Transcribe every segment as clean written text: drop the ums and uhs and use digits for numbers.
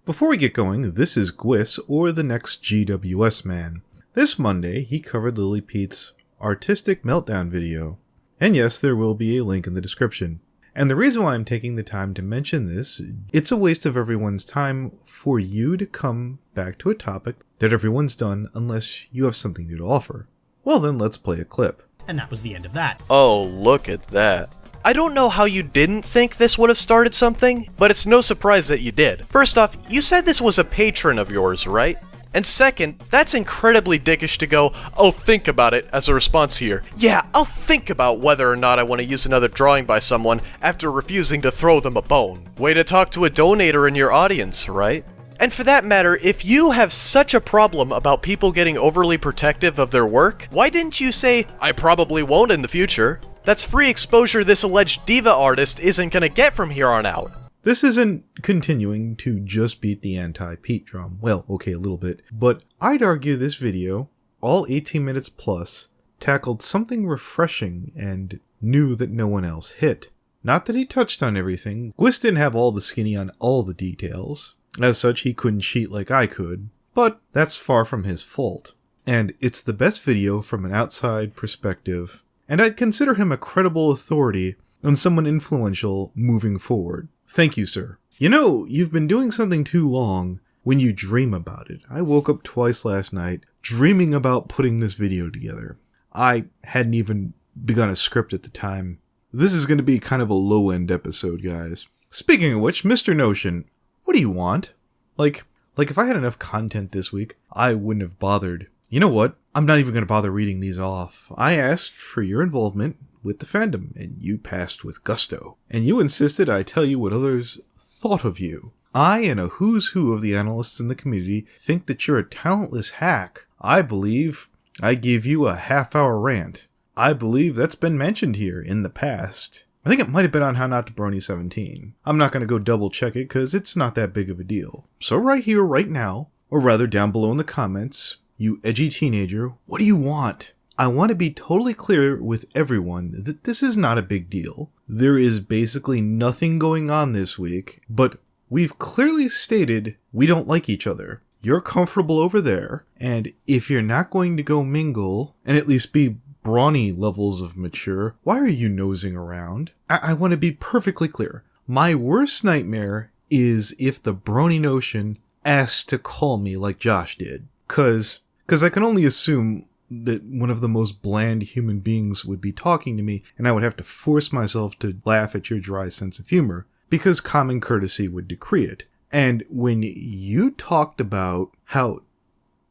Before we get going, this is Gwis, or the next GWS man. This Monday, he covered Lily Pete's Artistic Meltdown video. And yes, there will be a link in the description. And the reason why I'm taking the time to mention this, it's a waste of everyone's time for you to come back to a topic that everyone's done unless you have something new to offer. Well then, let's play a clip. And that was the end of that. Oh, look at that. I don't know how you didn't think this would have started something, but it's no surprise that you did. First off, you said this was a patron of yours, right? And second, that's incredibly dickish to go, "Oh, think about it," as a response here. Yeah, I'll think about whether or not I want to use another drawing by someone after refusing to throw them a bone. Way to talk to a donator in your audience, right? And for that matter, if you have such a problem about people getting overly protective of their work, why didn't you say, "I probably won't in the future"? That's free exposure this alleged diva artist isn't gonna get from here on out. This isn't continuing to just beat the anti-Pete drum. Well, okay, a little bit. But I'd argue this video, all 18 minutes plus, tackled something refreshing and new that no one else hit. Not that he touched on everything. Gwis didn't have all the skinny on all the details. As such, he couldn't cheat like I could. But that's far from his fault. And it's the best video from an outside perspective. And I'd consider him a credible authority and someone influential moving forward. Thank you, sir. You know, you've been doing something too long when you dream about it. I woke up twice last night dreaming about putting this video together. I hadn't even begun a script at the time. This is going to be kind of a low-end episode, guys. Speaking of which, Mr. Notion, what do you want? Like if I had enough content this week, I wouldn't have bothered. You know what? I'm not even going to bother reading these off. I asked for your involvement with the fandom, and you passed with gusto. And you insisted I tell you what others thought of you. I and a who's who of the analysts in the community think that you're a talentless hack. I believe I gave you a half-hour rant. I believe that's been mentioned here in the past. I think it might have been on How Not To Brony 17. I'm not going to go double-check it because it's not that big of a deal. So right here, right now, or rather down below in the comments, you edgy teenager, what do you want? I want to be totally clear with everyone that this is not a big deal. There is basically nothing going on this week, but we've clearly stated we don't like each other. You're comfortable over there, and if you're not going to go mingle, and at least be brawny levels of mature, why are you nosing around? I want to be perfectly clear. My worst nightmare is if the Brony Notion asks to call me like Josh did. Cause I can only assume that one of the most bland human beings would be talking to me, and I would have to force myself to laugh at your dry sense of humor, because common courtesy would decree it. And when you talked about how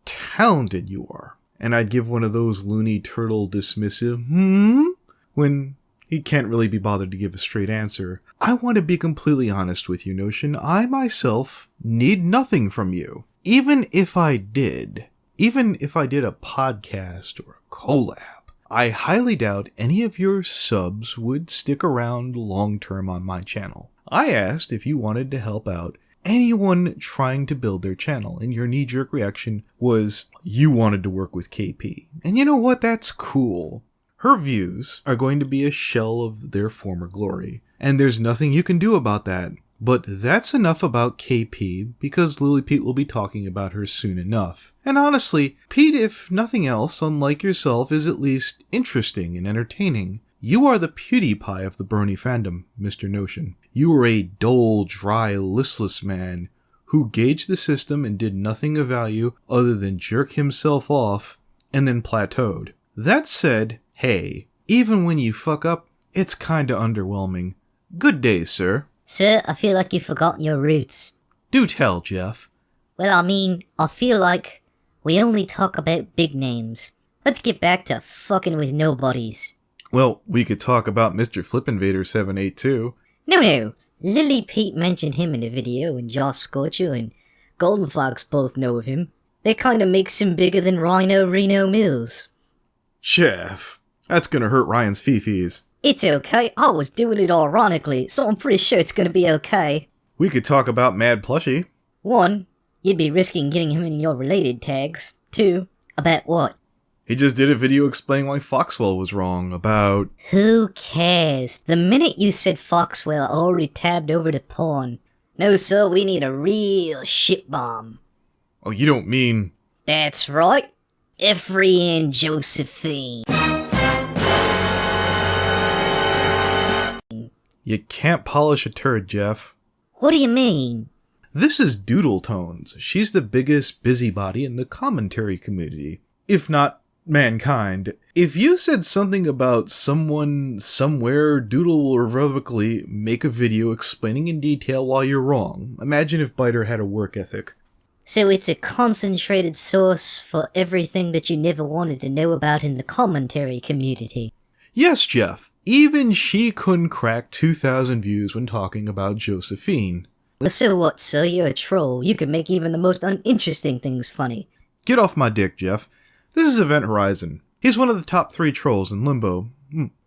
talented you are, and I'd give one of those loony turtle dismissive, when he can't really be bothered to give a straight answer, I want to be completely honest with you, Notion. I myself need nothing from you. Even if I did a podcast or a collab, I highly doubt any of your subs would stick around long-term on my channel. I asked if you wanted to help out anyone trying to build their channel, and your knee-jerk reaction was you wanted to work with KP. And you know what? That's cool. Her views are going to be a shell of their former glory, and there's nothing you can do about that. But that's enough about KP, because Lily Pete will be talking about her soon enough. And honestly, Pete, if nothing else, unlike yourself, is at least interesting and entertaining. You are the PewDiePie of the Brony fandom, Mr. Notion. You are a dull, dry, listless man who gauged the system and did nothing of value other than jerk himself off and then plateaued. That said, hey, even when you fuck up, it's kinda underwhelming. Good day, sir. Sir, I feel like you forgot your roots. Do tell, Jeff. Well, I feel like we only talk about big names. Let's get back to fucking with nobodies. Well, we could talk about Mr. Flipinvader 782. No. Lily Pete mentioned him in the video, and Josh Scorcher and Golden Fox both know of him. That kinda makes him bigger than Reno Mills. Jeff, that's gonna hurt Ryan's fifis. It's okay, I was doing it ironically, so I'm pretty sure it's gonna be okay. We could talk about Mad Plushie. 1, you'd be risking getting him in your related tags. 2, about what? He just did a video explaining why Foxwell was wrong about... Who cares? The minute you said Foxwell, I already tabbed over to porn. No, sir, we need a real shit bomb. Oh, you don't mean... That's right. Ephrom and Josine. You can't polish a turd, Jeff. What do you mean? This is Doodle Tones. She's the biggest busybody in the commentary community, if not mankind. If you said something about someone somewhere, Doodle will irrevocably make a video explaining in detail why you're wrong. Imagine if Biter had a work ethic. So it's a concentrated source for everything that you never wanted to know about in the commentary community. Yes, Jeff. Even she couldn't crack 2,000 views when talking about Josine. So what, sir? You're a troll. You can make even the most uninteresting things funny. Get off my dick, Jeff. This is Event Horizon. He's one of the top 3 trolls in Limbo.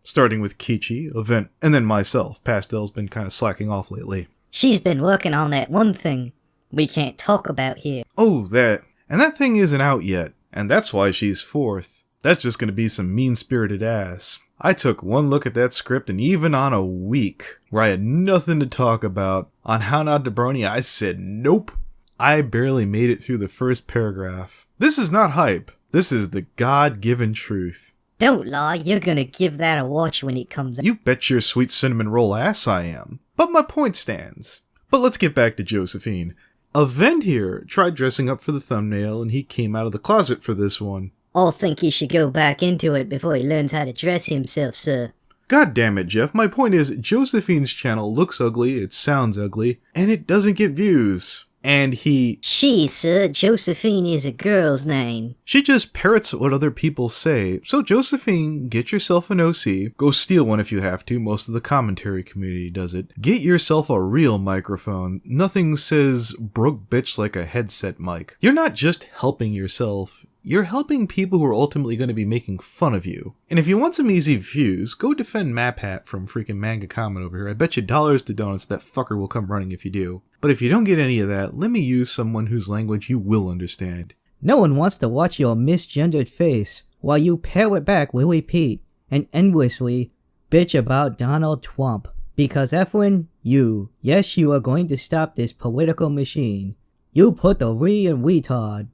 Starting with Kichi, Event, and then myself. Pastel's been kind of slacking off lately. She's been working on that one thing we can't talk about here. Oh, that. And that thing isn't out yet. And that's why she's 4th. That's just gonna be some mean-spirited ass. I took one look at that script, and even on a week where I had nothing to talk about on How Not To Brony, I said nope. I barely made it through the first paragraph. This is not hype. This is the God-given truth. Don't lie, you're gonna give that a watch when it comes out. You bet your sweet cinnamon roll ass I am. But my point stands. But let's get back to Josine. Event here tried dressing up for the thumbnail, and he came out of the closet for this one. I think he should go back into it before he learns how to dress himself, sir. God damn it, Jeff. My point is, Josine's channel looks ugly, it sounds ugly, and it doesn't get views. And She, sir. Josine is a girl's name. She just parrots what other people say. So Josine, get yourself an OC. Go steal one if you have to. Most of the commentary community does it. Get yourself a real microphone. Nothing says broke bitch like a headset mic. You're not just helping yourself. You're helping people who are ultimately going to be making fun of you. And if you want some easy views, go defend MapHat from freaking Manga Comment over here. I bet you dollars to donuts that fucker will come running if you do. But if you don't get any of that, let me use someone whose language you will understand. No one wants to watch your misgendered face while you parrot back Willie Pete and endlessly bitch about Donald Trump. Because Ephron, you are going to stop this political machine. You put the re in retard.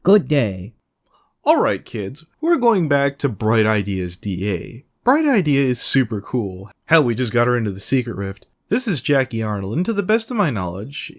Good day. Alright kids, we're going back to Bright Ideas DA. Bright Idea is super cool. Hell, we just got her into the Secret Rift. This is Jackie Arnold, and to the best of my knowledge,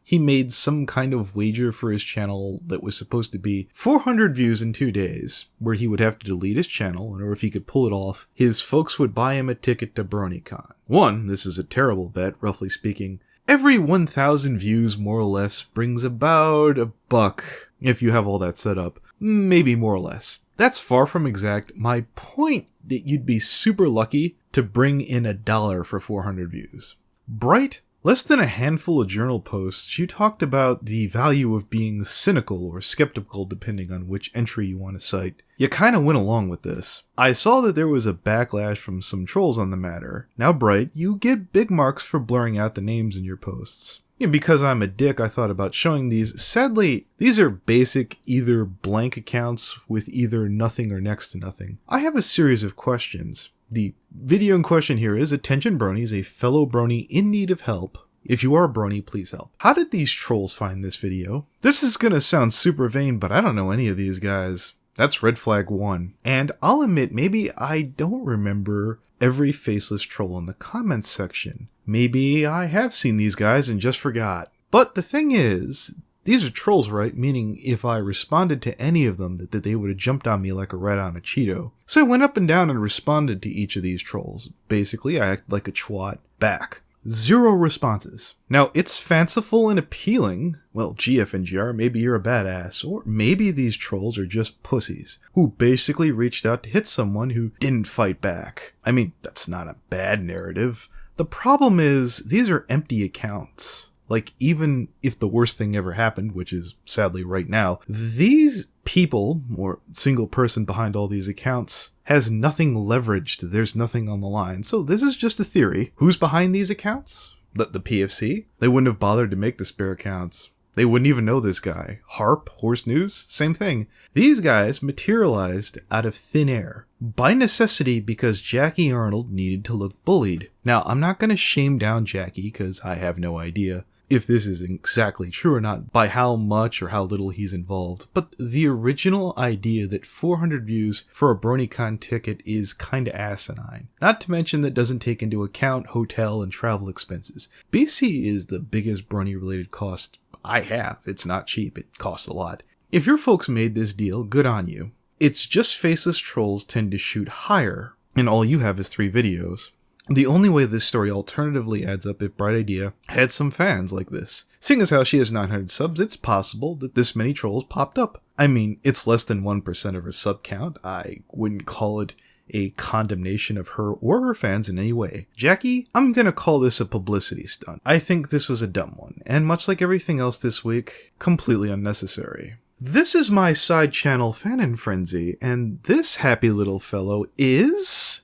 he made some kind of wager for his channel that was supposed to be 400 views in 2 days, where he would have to delete his channel, or if he could pull it off, his folks would buy him a ticket to BronyCon. This is a terrible bet, roughly speaking. Every 1,000 views, more or less, brings about $1, if you have all that set up. Maybe more or less. That's far from exact. My point that you'd be super lucky to bring in $1 for 400 views. Bright, less than a handful of journal posts, you talked about the value of being cynical or skeptical depending on which entry you want to cite. You kinda went along with this. I saw that there was a backlash from some trolls on the matter. Now Bright, you get big marks for blurring out the names in your posts. And because I'm a dick, I thought about showing these. Sadly, these are basic either blank accounts with either nothing or next to nothing. I have a series of questions. The video in question here is, attention bronies, a fellow brony in need of help. If you are a brony, please help. How did these trolls find this video? This is gonna sound super vain, but I don't know any of these guys. That's red flag 1. And I'll admit, maybe I don't remember every faceless troll in the comments section. Maybe I have seen these guys and just forgot. But the thing is, these are trolls, right? Meaning if I responded to any of them, that they would have jumped on me like a rat on a Cheeto. So I went up and down and responded to each of these trolls. Basically, I acted like a twat back. 0 responses. Now, it's fanciful and appealing. Well, GFNGR, maybe you're a badass. Or maybe these trolls are just pussies who basically reached out to hit someone who didn't fight back. I mean, that's not a bad narrative. The problem is, these are empty accounts. Like, even if the worst thing ever happened, which is sadly right now, these people, or single person behind all these accounts, has nothing leveraged. There's nothing on the line. So this is just a theory. Who's behind these accounts? The PFC? They wouldn't have bothered to make the spare accounts. They wouldn't even know this guy. Harp, Horse News, same thing. These guys materialized out of thin air. By necessity, because Jackie Arnold needed to look bullied. Now, I'm not going to shame down Jackie, because I have no idea. if this is exactly true or not, by how much or how little he's involved, but the original idea that 400 views for a BronyCon ticket is kinda asinine. Not to mention that doesn't take into account hotel and travel expenses. BC is the biggest Brony related cost I have. It's not cheap, it costs a lot. If your folks made this deal, good on you. It's just faceless trolls tend to shoot higher, and all you have is 3 videos. The only way this story alternatively adds up if Bright Idea had some fans like this. Seeing as how she has 900 subs, it's possible that this many trolls popped up. I mean, it's less than 1% of her sub count. I wouldn't call it a condemnation of her or her fans in any way. Jackie, I'm gonna call this a publicity stunt. I think this was a dumb one, and much like everything else this week, completely unnecessary. This is my side channel Fanon Frenzy, and this happy little fellow is...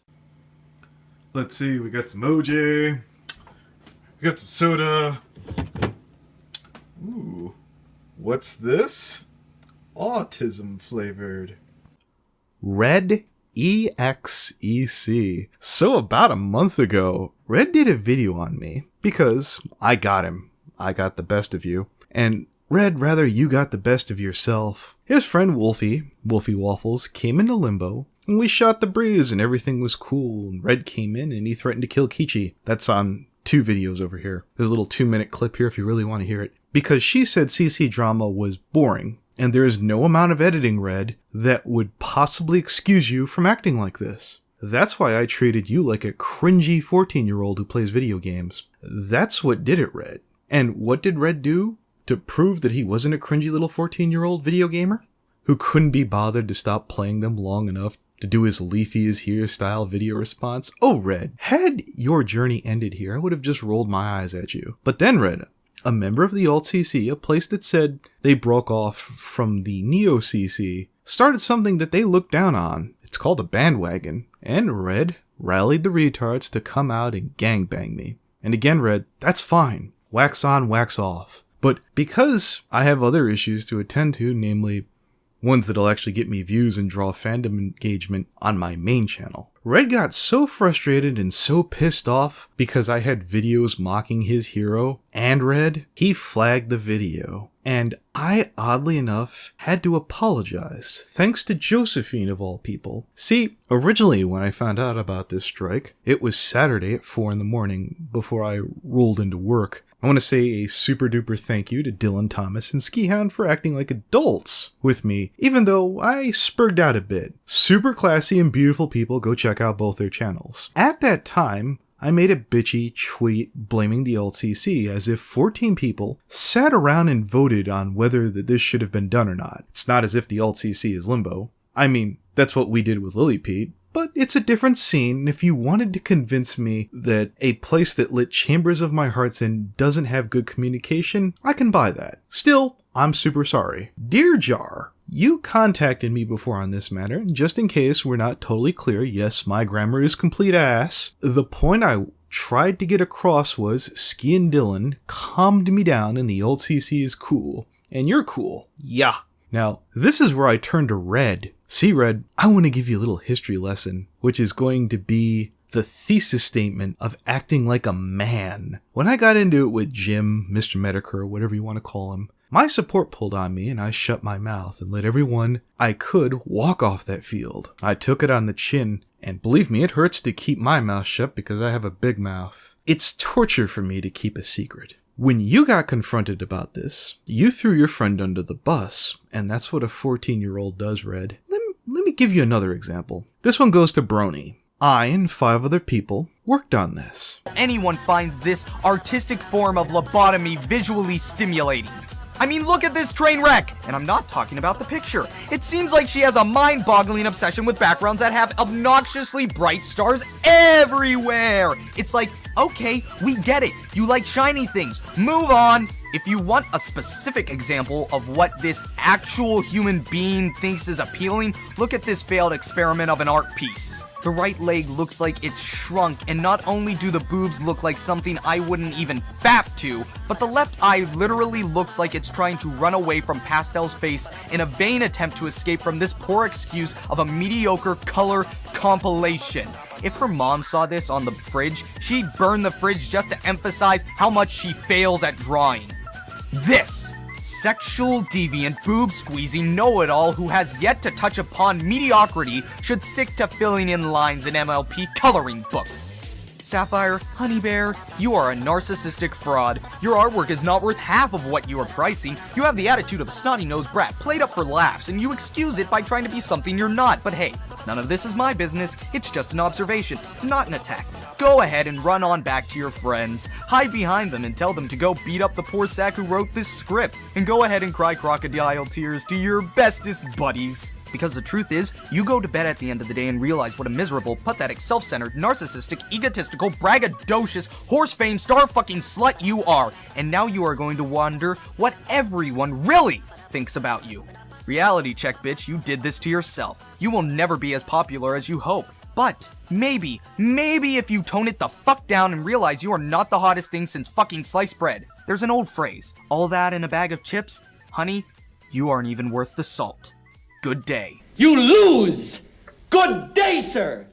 Let's see, we got some OJ, we got some soda. Ooh, what's this? Autism flavored. Red EXEC. So about a month ago, Red did a video on me because I got him. I got the best of you. And Red, rather, you got the best of yourself. His friend Wolfie Waffles, came into limbo. And we shot the breeze and everything was cool, and Red came in and he threatened to kill Kichi. That's on 2 videos over here. There's a little 2-minute clip here if you really want to hear it. Because she said CC drama was boring, and there is no amount of editing, Red, that would possibly excuse you from acting like this. That's why I treated you like a cringy 14-year-old who plays video games. That's what did it, Red. And what did Red do to prove that he wasn't a cringy little 14-year-old video gamer who couldn't be bothered to stop playing them long enough to do his Leafy is here style video response? Oh, Red, had your journey ended here, I would have just rolled my eyes at you. But then, Red, a member of the Alt-CC, a place that said they broke off from the Neo-CC, started something that they looked down on. It's called a bandwagon. And Red rallied the retards to come out and gangbang me. And again, Red, that's fine. Wax on, wax off. But because I have other issues to attend to, namely ones that'll actually get me views and draw fandom engagement on my main channel, Red got so frustrated and so pissed off because I had videos mocking his hero and Red, he flagged the video. And I, oddly enough, had to apologize, thanks to Josine of all people. See, originally when I found out about this strike, it was Saturday at 4 in the morning before I rolled into work. I want to say a super duper thank you to Dillon THomas and Hound for acting like adults with me, even though I spurred out a bit. Super classy and beautiful people, go check out both their channels. At that time, I made a bitchy tweet blaming the Alt-CC as if 14 people sat around and voted on whether this should have been done or not. It's not as if the Alt-CC is limbo. I mean, that's what we did with Lily Pete. But it's a different scene, and if you wanted to convince me that a place that lit chambers of my hearts in doesn't have good communication, I can buy that. Still, I'm super sorry. Dear Jar, you contacted me before on this matter, and just in case we're not totally clear, yes, my grammar is complete ass. The point I tried to get across was Ski and Dillon calmed me down and the old CC is cool. And you're cool. Yeah. Now, this is where I turn to Red. See, Red, I want to give you a little history lesson, which is going to be the thesis statement of acting like a man. When I got into it with Jim, Mr. Medicare, whatever you want to call him, my support pulled on me and I shut my mouth and let everyone I could walk off that field. I took it on the chin, and believe me, it hurts to keep my mouth shut because I have a big mouth. It's torture for me to keep a secret. When you got confronted about this, you threw your friend under the bus, and that's what a 14-year-old does, Red. Let me give you another example. This one goes to Brony. I and 5 other people worked on this. Anyone finds this artistic form of lobotomy visually stimulating. I mean, look at this train wreck! And I'm not talking about the picture. It seems like she has a mind-boggling obsession with backgrounds that have obnoxiously bright stars everywhere! It's like, okay, we get it. You like shiny things. Move on! If you want a specific example of what this actual human being thinks is appealing, look at this failed experiment of an art piece. The right leg looks like it's shrunk, and not only do the boobs look like something I wouldn't even fap to, but the left eye literally looks like it's trying to run away from Pastel's face in a vain attempt to escape from this poor excuse of a mediocre color compilation. If her mom saw this on the fridge, she'd burn the fridge just to emphasize how much she fails at drawing. This sexual deviant boob squeezing know-it-all who has yet to touch upon mediocrity should stick to filling in lines in MLP coloring books. Sapphire, Honey Bear, you are a narcissistic fraud. Your artwork is not worth half of what you are pricing. You have the attitude of a snotty-nosed brat played up for laughs, and you excuse it by trying to be something you're not. But hey, none of this is my business. It's just an observation, not an attack. Go ahead and run on back to your friends. Hide behind them and tell them to go beat up the poor sack who wrote this script. And go ahead and cry crocodile tears to your bestest buddies. Because the truth is, you go to bed at the end of the day and realize what a miserable, pathetic, self-centered, narcissistic, egotistical, braggadocious, horse-famed, star-fucking slut you are. And now you are going to wonder what everyone really thinks about you. Reality check, bitch, you did this to yourself. You will never be as popular as you hope. But maybe if you tone it the fuck down and realize you are not the hottest thing since fucking sliced bread. There's an old phrase, all that in a bag of chips? Honey, you aren't even worth the salt. Good day. You lose! Good day, sir!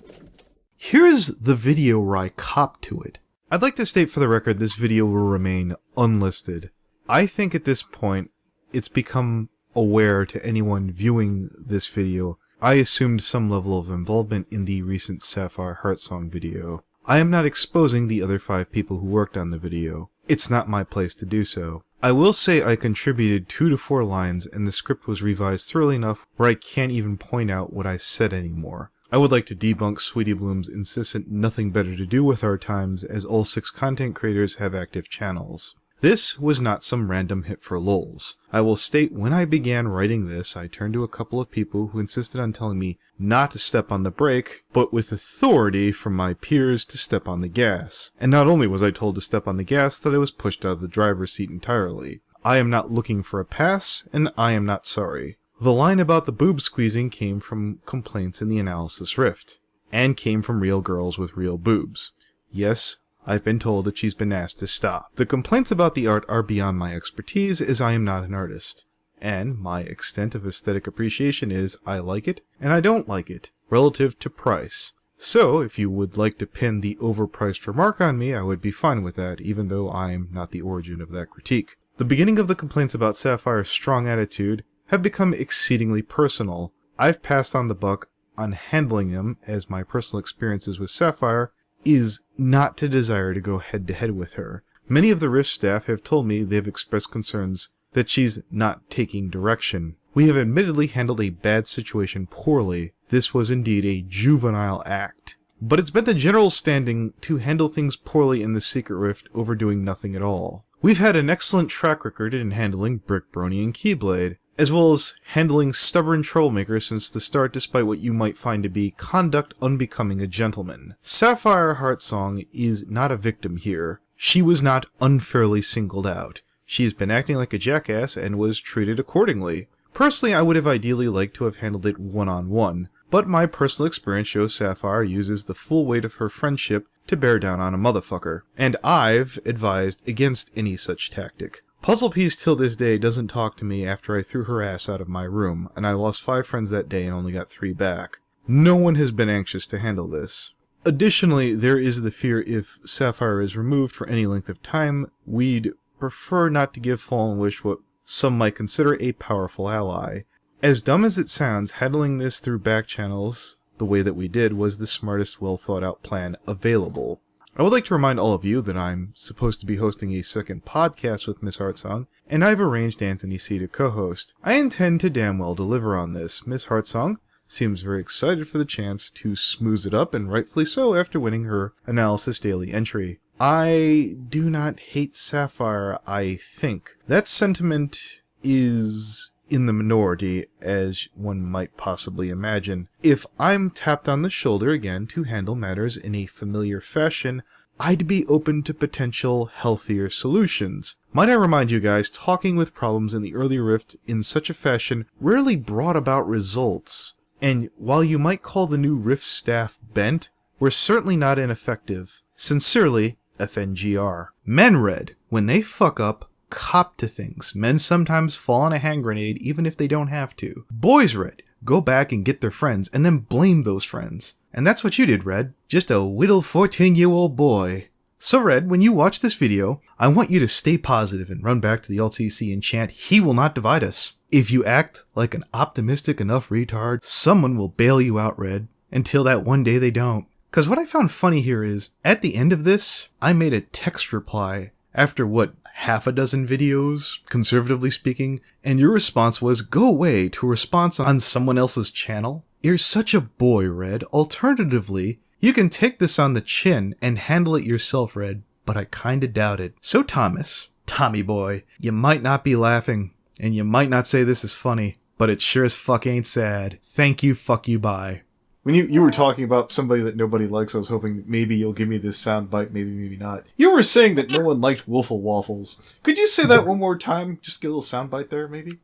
Here's the video where I copped to it. I'd like to state for the record this video will remain unlisted. I think at this point, it's become aware to anyone viewing this video. I assumed some level of involvement in the recent Sapphire Heartsong video. I am not exposing the other 5 people who worked on the video. It's not my place to do so. I will say I contributed 2 to 4 lines and the script was revised thoroughly enough where I can't even point out what I said anymore. I would like to debunk Sweetie Bloom's insistent nothing better to do with our times as all 6 content creators have active channels. This was not some random hit for lols. I will state when I began writing this, I turned to a couple of people who insisted on telling me not to step on the brake, but with authority from my peers to step on the gas. And not only was I told to step on the gas, that I was pushed out of the driver's seat entirely. I am not looking for a pass, and I am not sorry. The line about the boob squeezing came from complaints in the analysis rift, and came from real girls with real boobs. Yes, I've been told that she's been asked to stop. The complaints about the art are beyond my expertise, as I am not an artist. And my extent of aesthetic appreciation is I like it, and I don't like it, relative to price. So, if you would like to pin the overpriced remark on me, I would be fine with that, even though I'm not the origin of that critique. The beginning of the complaints about Sapphire's strong attitude have become exceedingly personal. I've passed on the buck on handling them, as my personal experiences with Sapphire is not to desire to go head-to-head with her. Many of the Rift staff have told me they have expressed concerns that she's not taking direction. We have admittedly handled a bad situation poorly. This was indeed a juvenile act. But it's been the general standing to handle things poorly in the Secret Rift over doing nothing at all. We've had an excellent track record in handling Brick Brony and Keyblade, as well as handling stubborn troublemakers since the start despite what you might find to be conduct unbecoming a gentleman. Sapphire Heartsong is not a victim here. She was not unfairly singled out. She has been acting like a jackass and was treated accordingly. Personally, I would have ideally liked to have handled it one-on-one, but my personal experience shows Sapphire uses the full weight of her friendship to bear down on a motherfucker, and I've advised against any such tactic. Puzzle Piece till this day doesn't talk to me after I threw her ass out of my room, and I lost 5 friends that day and only got 3 back. No one has been anxious to handle this. Additionally, there is the fear if Sapphire is removed for any length of time, we'd prefer not to give Fallen Wish what some might consider a powerful ally. As dumb as it sounds, handling this through back channels the way that we did was the smartest, well-thought-out plan available. I would like to remind all of you that I'm supposed to be hosting a second podcast with Miss Heartsong, and I've arranged Anthony C. to co-host. I intend to damn well deliver on this. Miss Heartsong seems very excited for the chance to smooth it up, and rightfully so after winning her Analysis Daily entry. I do not hate Sapphire, I think. That sentiment is in the minority, as one might possibly imagine. If I'm tapped on the shoulder again to handle matters in a familiar fashion, I'd be open to potential healthier solutions. Might I remind you guys, talking with problems in the early Rift in such a fashion rarely brought about results. And while you might call the new Rift staff bent, we're certainly not ineffective. Sincerely, FNGR. Men Red, when they fuck up, cop to things. Men sometimes fall on a hand grenade even if they don't have to. Boys Red, go back and get their friends and then blame those friends. And that's what you did, Red. Just a little 14-year-old boy. So Red, when you watch this video, I want you to stay positive and run back to the LTC and chant, "He will not divide us." If you act like an optimistic enough retard, someone will bail you out, Red. Until that one day they don't. Cause what I found funny here is, at the end of this, I made a text reply after half a dozen videos, conservatively speaking, and your response was, "Go away," to a response on someone else's channel. You're such a boy, Red. Alternatively, you can take this on the chin and handle it yourself, Red, but I kinda doubt it. So Thomas, Tommy boy, you might not be laughing, and you might not say this is funny, but it sure as fuck ain't sad. Thank you, fuck you, bye. When you were talking about somebody that nobody likes, I was hoping maybe you'll give me this soundbite, maybe not. You were saying that no one liked Wolfle Waffles. Could you say that one more time? Just get a little soundbite there, maybe?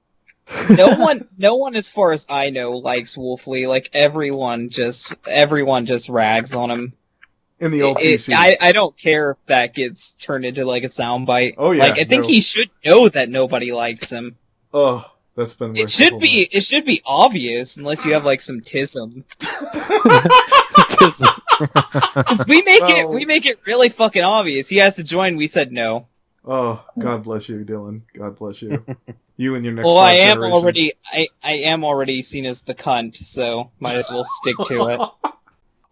No one as far as I know likes Wolfley. Like everyone just rags on him. In the LTC. I don't care if that gets turned into like a soundbite. Oh yeah. Like I think he should know that nobody likes him. Oh, that's been It should be obvious unless you have like some tism. Because we make it really fucking obvious. He has to join. We said no. Oh, God bless you, Dillon. God bless you. You and your next. Well, I am already seen as the cunt, so might as well stick to it.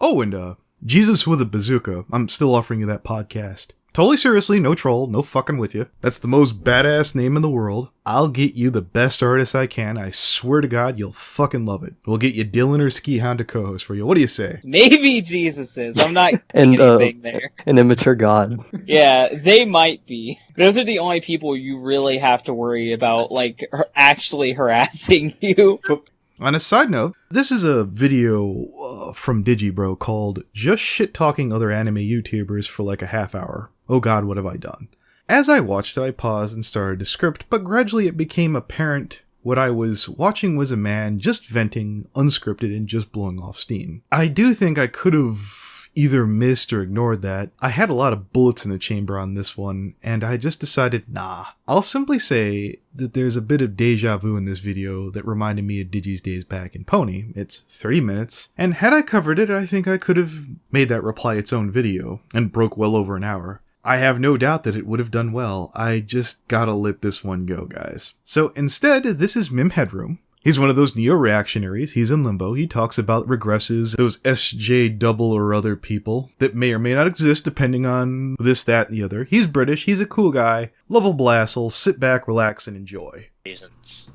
Oh, and Jesus with a Bazooka. I'm still offering you that podcast. Totally seriously, no troll, no fucking with you. That's the most badass name in the world. I'll get you the best artist I can. I swear to God, you'll fucking love it. We'll get you Dillon or Ski Hound to co-host for you. What do you say? Maybe Jesus is. I'm not anything there. An immature god. Yeah, they might be. Those are the only people you really have to worry about, like, actually harassing you. But on a side note, this is a video from Digi Bro called "Just Shit-Talking Other Anime YouTubers for like a half hour. Oh God, what have I done?" As I watched it, I paused and started to script, but gradually it became apparent what I was watching was a man just venting, unscripted, and just blowing off steam. I do think I could have either missed or ignored that. I had a lot of bullets in the chamber on this one, and I just decided, nah. I'll simply say that there's a bit of deja vu in this video that reminded me of Digi's days back in Pony. It's 30 minutes, and had I covered it, I think I could have made that reply its own video, and broke well over an hour. I have no doubt that it would have done well. I just gotta let this one go, guys. So instead, this is mimheadroom. He's one of those neo-reactionaries. He's in limbo. He talks about regresses, those SJ double or other people that may or may not exist depending on this, that, and the other. He's British. He's a cool guy. Level Blassel. Sit back, relax, and enjoy. Reasons.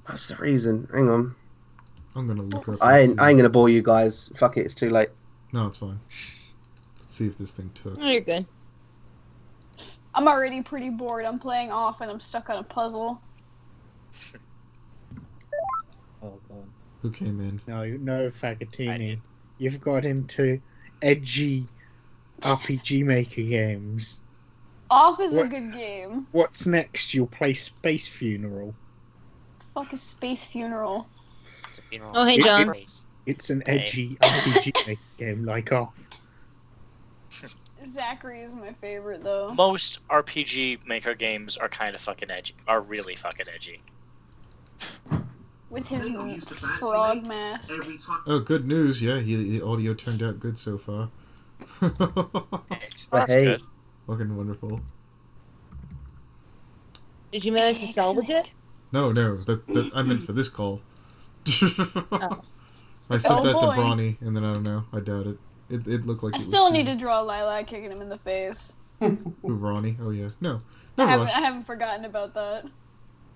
What's the reason? Hang on. I'm gonna look up. I ain't gonna bore you guys. Fuck it, it's too late. No, it's fine. Let's see if this thing took. Oh, you're good. I'm already pretty bored. I'm playing off and I'm stuck on a puzzle. Oh god. Who came in? No, Fagatini. You've got into edgy RPG Maker games. Off is a good game. What's next? You'll play Space Funeral. Fuck is Space Funeral? Oh, hey, John. It's an edgy RPG Maker game like Off. Zachary is my favorite, though. Most RPG Maker games are kind of fucking edgy. Are really fucking edgy. With his frog mask. Oh, good news. Yeah, the audio turned out good so far. That's good. Fucking wonderful. Did you manage to salvage it? No, that I meant for this call. Oh. I sent that to Bronny, and then I don't know. I doubt it. It looked like I it still was need to draw Lilac kicking him in the face. Who, Ronnie? Oh yeah. No I rush. haven't forgotten about that.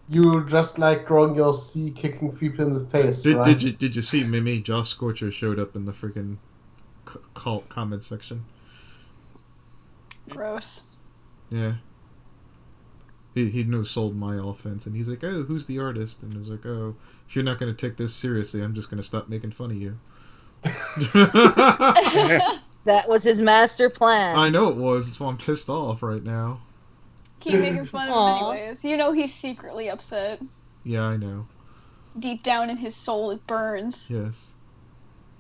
You just like drawing your C kicking people in the face, right? Did you see Mimi? Josh Scorcher showed up in the freaking comment section. Gross. Yeah. He no-sold my offense, and he's like, "Oh, who's the artist?" And I was like, "Oh, if you're not going to take this seriously, I'm just going to stop making fun of you." That was his master plan. I know it was. That's why I'm pissed off right now. Keep making fun of him anyways. You know he's secretly upset. Yeah, I know. deep down in his soul, it burns. Yes.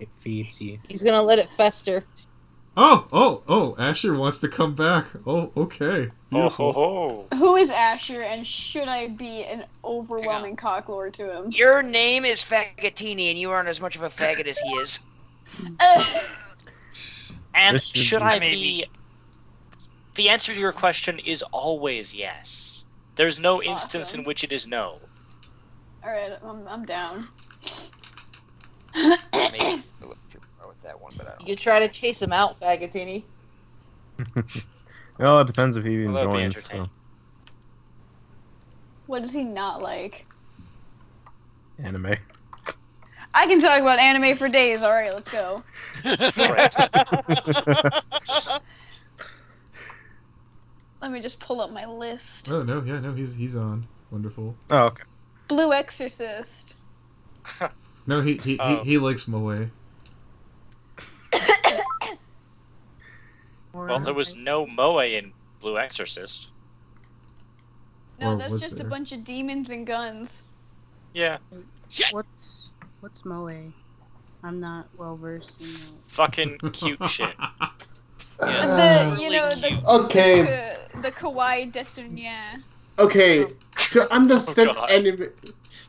It feeds you. He's gonna let it fester. Oh, Asher wants to come back. Oh, okay. Beautiful. Who is Asher, and should I be an overwhelming cocklord to him? Your name is Fagatini, and you aren't as much of a faggot as he is. And should I be... The answer to your question is always yes. There's no instance in which it is no. Alright, I'm down. Maybe with that one, but I don't. You try to chase him out, Fagatini. Well, it depends if he even Well, that'd be joins. entertaining. So. What does he not like? Anime. I can talk about anime for days. Alright, let's go. Let me just pull up my list. Oh no, yeah, no, he's on. Wonderful. Oh, okay. Blue Exorcist. No, he likes Moe. Well, there was no Moe in Blue Exorcist. No, Or that's was just there? a bunch of demons and guns. Yeah. What's Moe? I'm not well versed in that. Fucking cute shit. Okay. The kawaii destinien. Okay, to understand God. anime,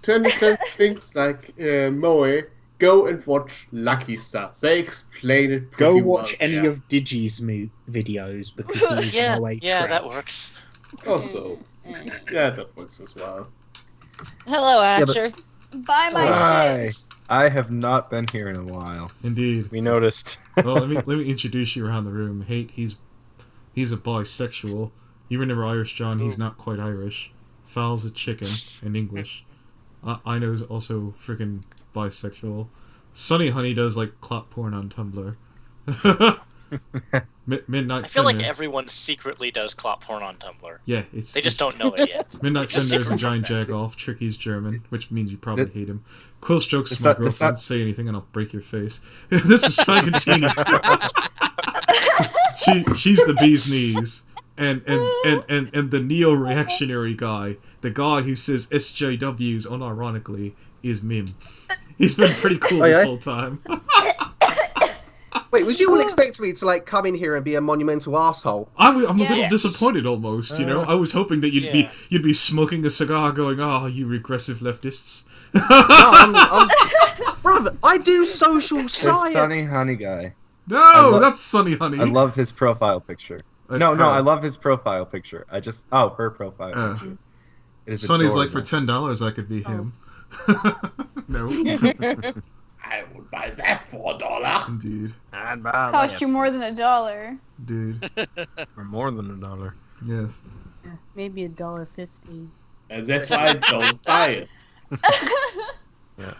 to understand things like Moe, go and watch Lucky Star. They explain it Go pretty watch well any there. of Digi's videos because he's Yeah, Moe yeah, trained. that works. Also, yeah, that works as well. Hello, Yeah, but- Asher. Buy my Hi. shit. I have not been here in a while. Indeed. We noticed. Well, let me introduce you around the room. He's a bisexual. You remember Irish John? He's not quite Irish. Foul's a chicken in English. I know is also freaking bisexual. Sunny Honey does like clot porn on Tumblr. Midnight I feel like Thunder. everyone secretly does clop porn on Tumblr. Yeah, They just don't know it yet. Midnight It's a Thunder is a secret giant from them. jagoff. Tricky's German, which means you probably hate him. Quill strokes Is my that- is girlfriend. that- Say anything and I'll break your face. This is Fagatini. She's the bee's knees. And the neo-reactionary guy, the guy who says SJWs unironically, is Mim. He's been pretty cool Oh, this yeah? whole time. Wait, was you all expecting me to like come in here and be a monumental asshole? I'm a little Yes. disappointed almost, you know. I was hoping that Yeah. you'd be smoking a cigar, going, "Oh, you regressive leftists." No, I'm brother, I do social This science. Sunny Honey guy. No, that's Sunny Honey. I love his profile picture. No, her. I love his profile picture. Her profile picture. It is Sonny's like, for adorable. $10 I could be him. No. I would buy that for $1. Indeed. I'd buy Cost that you more than $1. Dude. for more than $1. Yes. Yeah, maybe $1.50. And that's why I don't buy it. Yeah.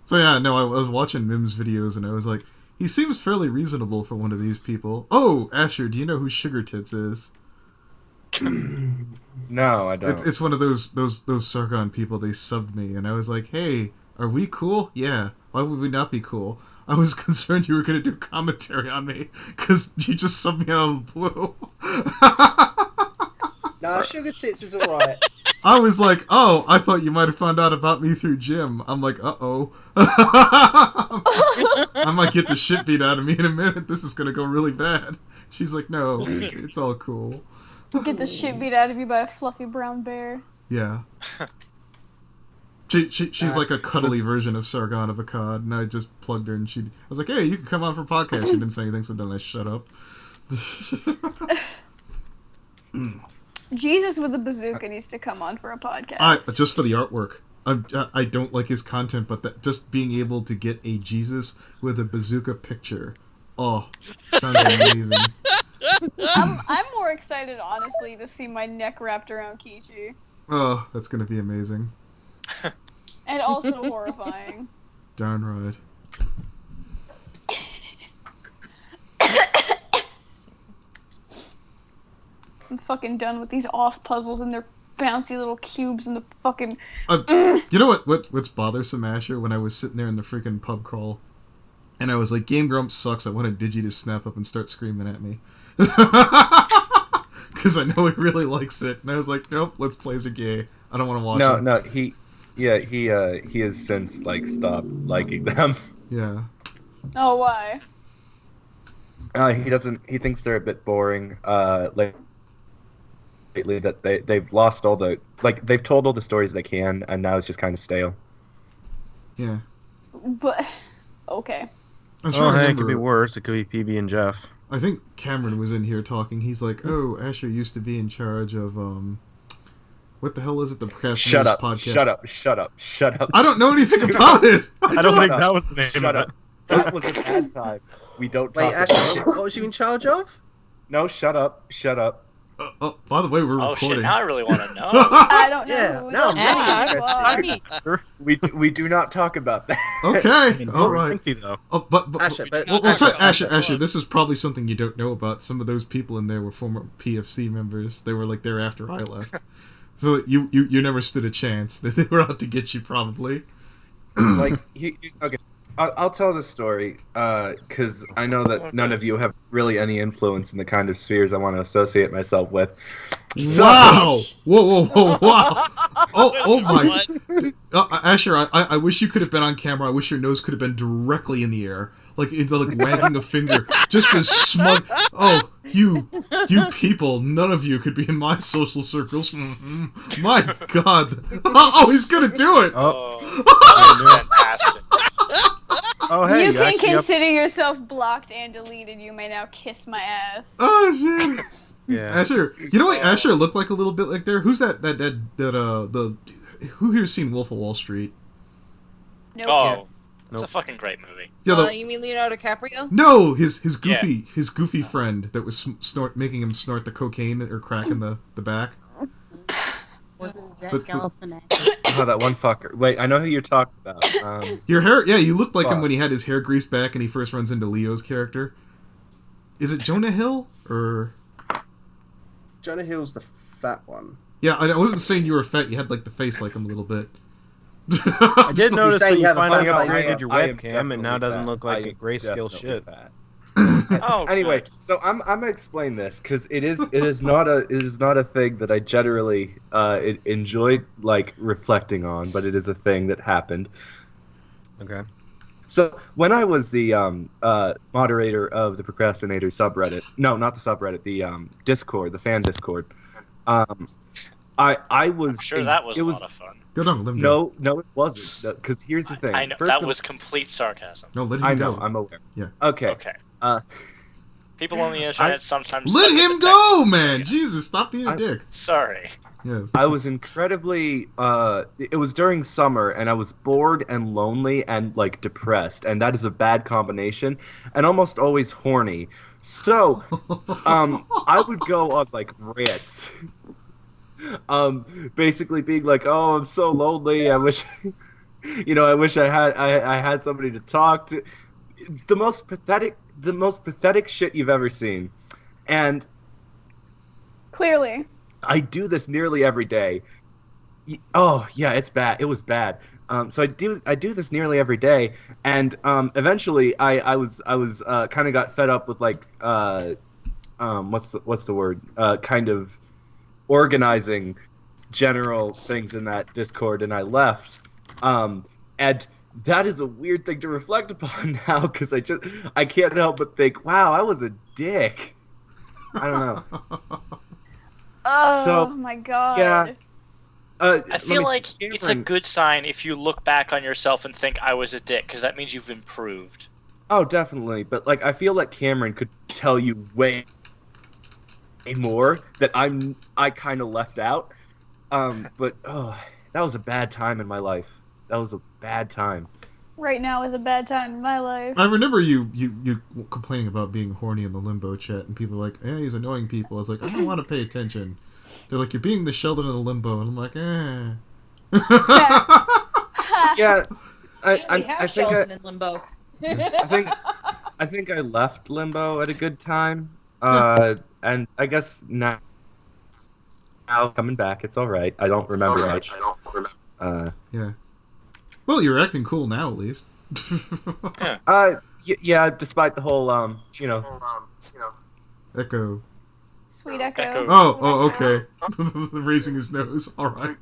So yeah, no, I was watching Mim's videos and I was like, he seems fairly reasonable for one of these people. Oh, Asher, do you know who Sugar Tits is? No, I don't. It's one of those Sargon people. They subbed me, and I was like, "Hey, are we cool? Yeah. Why would we not be cool? I was concerned you were gonna do commentary on me because you just subbed me out of the blue." No, Sugar Tits is alright. I was like, "Oh, I thought you might have found out about me through Jim." I'm like, "Uh-oh." I might get the shit beat out of me in a minute. This is gonna go really bad. She's like, "No, it's all cool." Get the shit beat out of you by a fluffy brown bear. Yeah. She's like a cuddly version of Sargon of Akkad, and I just plugged her, and I was like, "Hey, you can come on for a podcast." She didn't say anything, so then I shut up. Jesus with a bazooka needs to come on for a podcast. Just for the artwork. I don't like his content, but just being able to get a Jesus with a bazooka picture, sounds amazing. I'm more excited, honestly, to see my neck wrapped around Kichi. Oh, that's gonna be amazing. And also horrifying. Darn right. I'm fucking done with these off puzzles and their bouncy little cubes and the fucking... You know what's bothersome, Asher? When I was sitting there in the freaking pub crawl, and I was like, Game Grumps sucks, I wanted Digi to snap up and start screaming at me. Because I know he really likes it. And I was like, nope, let's play as a gay. I don't want to watch it. No, Yeah, he has since like stopped liking them. Yeah. Oh, why? He thinks they're a bit boring. Lately that they've lost all the they've told all the stories they can, and now it's just kind of stale. Yeah. But okay. I'm trying to hey, it remember. could be worse. It could be PB and Jeff. I think Cameron was in here talking. He's like, "Oh, Asher used to be in charge of what the hell is it? The Procrastinators podcast." Shut up. I don't know anything about it. I don't think that was the name Shut of up. it. That was a bad time. We don't talk Wait, about Asher, it. what was you in charge of? No, shut up. Oh, by the way, we're Oh recording. shit! Now I really want to know. I don't know. Yeah, who now that I'm was. We do not talk about that. Okay, all right. Though. Oh, but Asher, well, Asher, this is probably something you don't know about. Some of those people in there were former PFC members. They were like there after I left, so you never stood a chance. They were out to get you probably. Okay, I'll tell the story because I know that none of you have really any influence in the kind of spheres I want to associate myself with. Wow! Whoa! Wow! Oh my! Asher, I wish you could have been on camera. I wish your nose could have been directly in the air, like wagging a finger, just as smug. Oh, you people! None of you could be in my social circles. My God! Oh, he's gonna do it! That was fantastic. Oh, hey, you can actually consider yourself blocked and deleted. You may now kiss my ass. Oh shit! Yeah. Asher, you know what Asher looked like a little bit like there? Who's that who here's seen Wolf of Wall Street? Nope. Oh, it's a fucking great movie. Yeah, You mean Leonardo DiCaprio? no, his goofy friend that was making him snort the cocaine or crack in the back. Oh, that one fucker. Wait, I know who you're talking about. Your hair, yeah, you looked like him when he had his hair greased back and he first runs into Leo's character. Is it Jonah Hill or? Jonah Hill's the fat one. Yeah, I wasn't saying you were fat. You had like the face like him a little bit. I did notice that you finally fun upgraded your I am webcam, and now it doesn't look like a grayscale shit. Oh, anyway, so I'm gonna explain this because it is not a thing that I generally enjoy like reflecting on, but it is a thing that happened. Okay. So when I was the moderator of the Procrastinator subreddit, no, not the subreddit, the Discord, the fan Discord, I was. I'm sure that was a lot of fun. Go down, let him go. No, it wasn't. Because here's the thing. I know that was complete sarcasm. No, let him I go. know. I'm aware. Yeah. Okay. People on the internet sometimes. Let him go, man. Jesus, stop being a dick. Sorry. Yes. I was incredibly. It was during summer, and I was bored and lonely and like depressed, and that is a bad combination, and almost always horny. So, I would go on like rants. Basically being like, "Oh, I'm so lonely. I wish, I wish I had somebody to talk to." The most pathetic shit you've ever seen, and clearly, I do this nearly every day. Oh yeah, it's bad. It was bad. So I do this nearly every day, and eventually I was kind of got fed up with like what's the word? Kind of organizing general things in that Discord, and I left. And that is a weird thing to reflect upon now, because I can't help but think, wow, I was a dick. I don't know. Oh my god. Yeah. I feel like it's a good sign if you look back on yourself and think I was a dick, because that means you've improved. Oh, definitely. But like, I feel like Cameron could tell you way more that I kind of left out. But that was a bad time in my life. That was a bad time. Right now is a bad time in my life. I remember you complaining about being horny in the limbo chat, and people were like, "Eh, he's annoying people." I was like, I don't want to pay attention. They're like, "You're being the Sheldon of the limbo," and I'm like, eh. Yeah, I have think Sheldon in limbo. I think I left limbo at a good time. And I guess now coming back, it's all right. I don't remember much. Yeah. Well, you're acting cool now, at least. Yeah. Despite the whole, Echo. Sweet Echo. Oh, okay. Raising his nose. All right.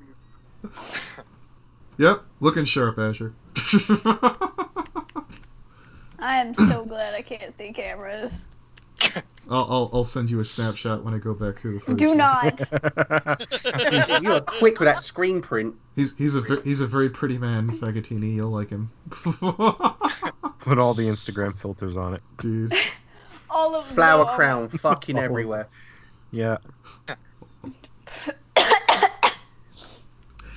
Yep, looking sharp, Asher. I am so glad I can't see cameras. I'll send you a snapshot when I go back through the footage. Do not. You are quick with that screen print. He's a very pretty man, Fagatini. You'll like him. Put all the Instagram filters on it, dude. All of Flower them. crown fucking everywhere. Yeah.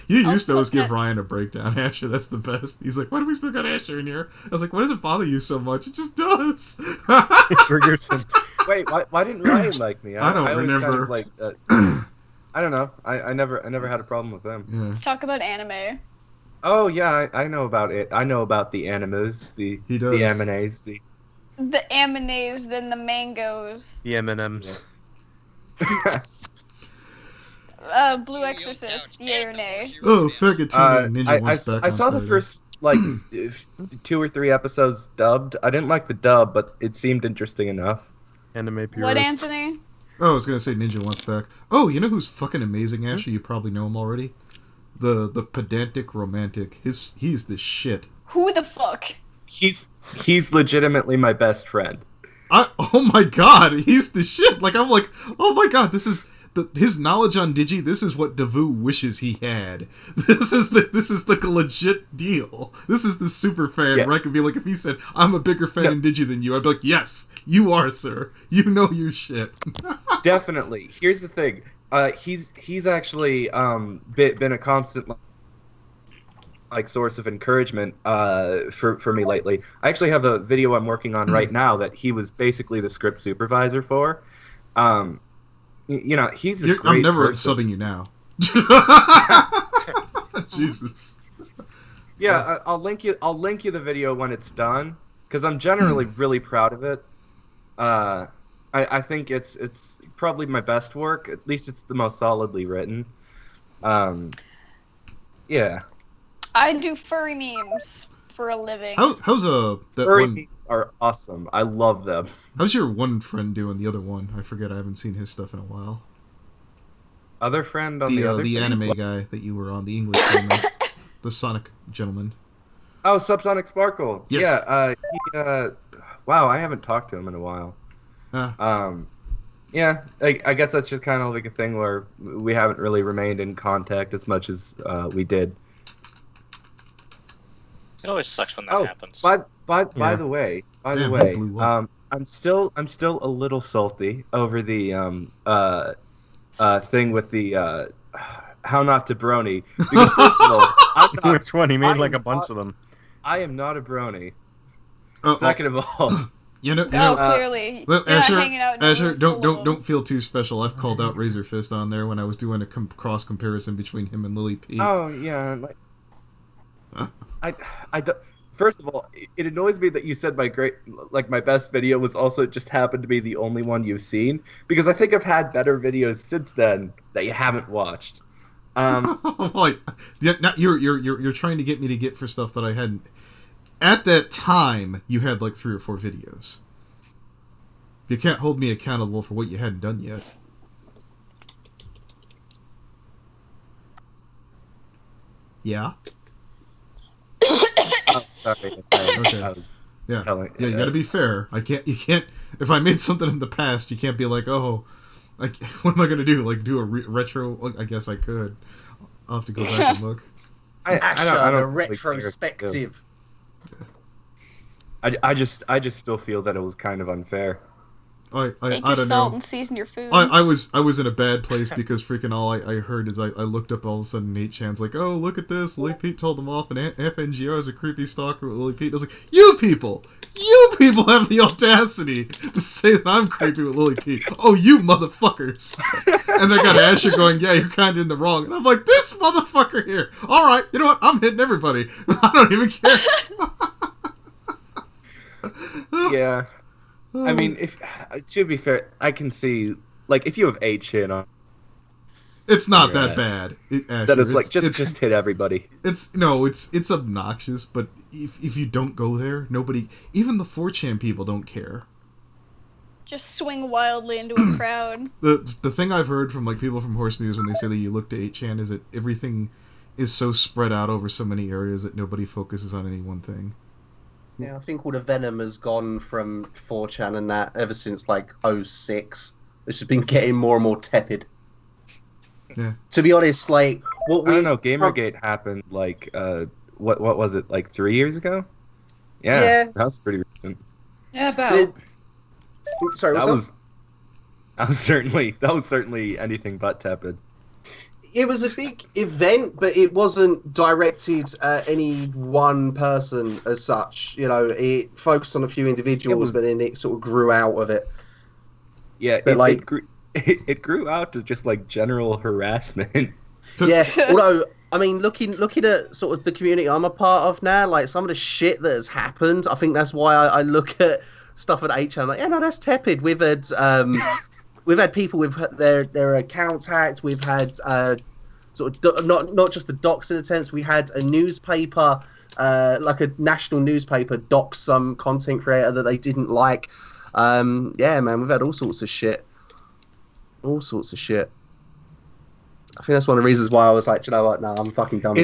You used to always give Ryan a breakdown, Asher. That's the best. He's like, why do we still got Asher in here? I was like, why does it bother you so much? It just does. It triggers him. Wait, why didn't Ryan like me? I don't remember. Kind of I don't know. I never had a problem with them. Yeah. Let's talk about anime. Oh yeah, I know about it. I know about the animes, the M&As, the M&As, then the mangoes. The M&Ms. Blue Exorcist, yay or nay? Oh, Fagatini and Ninja One's back I on saw the Saturday. first, 2 or 3 episodes dubbed. I didn't like the dub, but it seemed interesting enough. Anime purist. What, Anthony? Oh, I was gonna say Ninja One's back. Oh, you know who's fucking amazing, Asher? You probably know him already. The pedantic romantic. He's the shit. Who the fuck? He's legitimately my best friend. Oh my god, he's the shit. Like, I'm like, oh my god, this is his knowledge on Digi. This is what Davu wishes he had. This is like a legit deal. This is the super fan. Yeah. Where I could be like, if he said, I'm a bigger fan in Digi than you, I'd be like, yes, you are, sir. You know your shit. Definitely. Here's the thing. He's actually been a constant source of encouragement for me lately. I actually have a video I'm working on right now that he was basically the script supervisor for. He's a great I'm never person. subbing you now. Jesus. Yeah, I'll link you the video when it's done because I'm generally really proud of it. I think it's probably my best work. At least it's the most solidly written. Yeah. I do furry memes for a living. How's that Furry one? memes are awesome. I love them. How's your one friend doing? The other one, I forget. I haven't seen his stuff in a while. Other friend on the other the thing? anime guy that you were on, the English anime, the Sonic gentleman. Oh, Subsonic Sparkle. Yes. Yeah. Wow, I haven't talked to him in a while. Yeah, I guess that's just kind of like a thing where we haven't really remained in contact as much as we did. It always sucks when that happens. By the way, I'm still a little salty over the thing with the How Not To Brony, because first of all, I'm not, which one? He made like a bunch of them. I am not a brony. Second of all, clearly. Well, You're not Asher, hanging out in Asher, the don't feel too special. I've called out Razor Fist on there when I was doing a cross comparison between him and Lily P. Oh yeah, First of all, it annoys me that you said my best video was also just happened to be the only one you've seen, because I think I've had better videos since then that you haven't watched. Like, now you're trying to get me to get for stuff that I hadn't. At that time, you had like 3 or 4 videos. You can't hold me accountable for what you hadn't done yet. Yeah. Oh, sorry. Okay. Yeah. You gotta be fair. You can't. If I made something in the past, you can't be like, oh, like, what am I gonna do? Like, do a retro? Well, I guess I could. I'll have to go back and look. I don't retrospective. I just still feel that it was kind of unfair. I Take don't your salt know. and season your food. I was in a bad place because freaking all I heard is I looked up all of a sudden 8chan's like, oh, look at this, Lily Pete told them off, and FNGR is a creepy stalker with Lily Pete. I was like, you people have the audacity to say that I'm creepy with Lily Pete. Oh, you motherfuckers. And they got Asher going, yeah, you're kind of in the wrong. And I'm like, this motherfucker here. All right, you know what? I'm hitting everybody. I don't even care. Yeah. I mean, to be fair, I can see, like, if you have 8chan on, it's not that bad. That it's like just hit everybody. It's obnoxious, but if you don't go there, nobody, even the 4chan people, don't care. Just swing wildly into a crowd. The thing I've heard from like people from Horse News when they say that you look to 8chan is that everything is so spread out over so many areas that nobody focuses on any one thing. Yeah, I think all the venom has gone from 4chan and that ever since like '06. It's just been getting more and more tepid. Yeah. To be honest, like what we I don't know. Gamergate happened like what was it, like 3 years ago? Yeah, Yeah. that was pretty recent. Yeah, about. Sorry, what's up? That was certainly anything but tepid. It was a big event, but it wasn't directed at any one person as such. You know, it focused on a few individuals, but then it sort of grew out of it. Yeah, But it grew out to just like general harassment. Yeah, although I mean, looking at sort of the community I'm a part of now, like some of the shit that has happened, I think that's why I look at stuff at HM like, yeah, no, that's tepid. We've had people with their accounts hacked. We've had sort of not just the docs in a sense. We had a newspaper, like a national newspaper, dox some content creator that they didn't like. Yeah, man, we've had all sorts of shit. All sorts of shit. I think that's one of the reasons why I was like, you know what? No, I'm fucking done.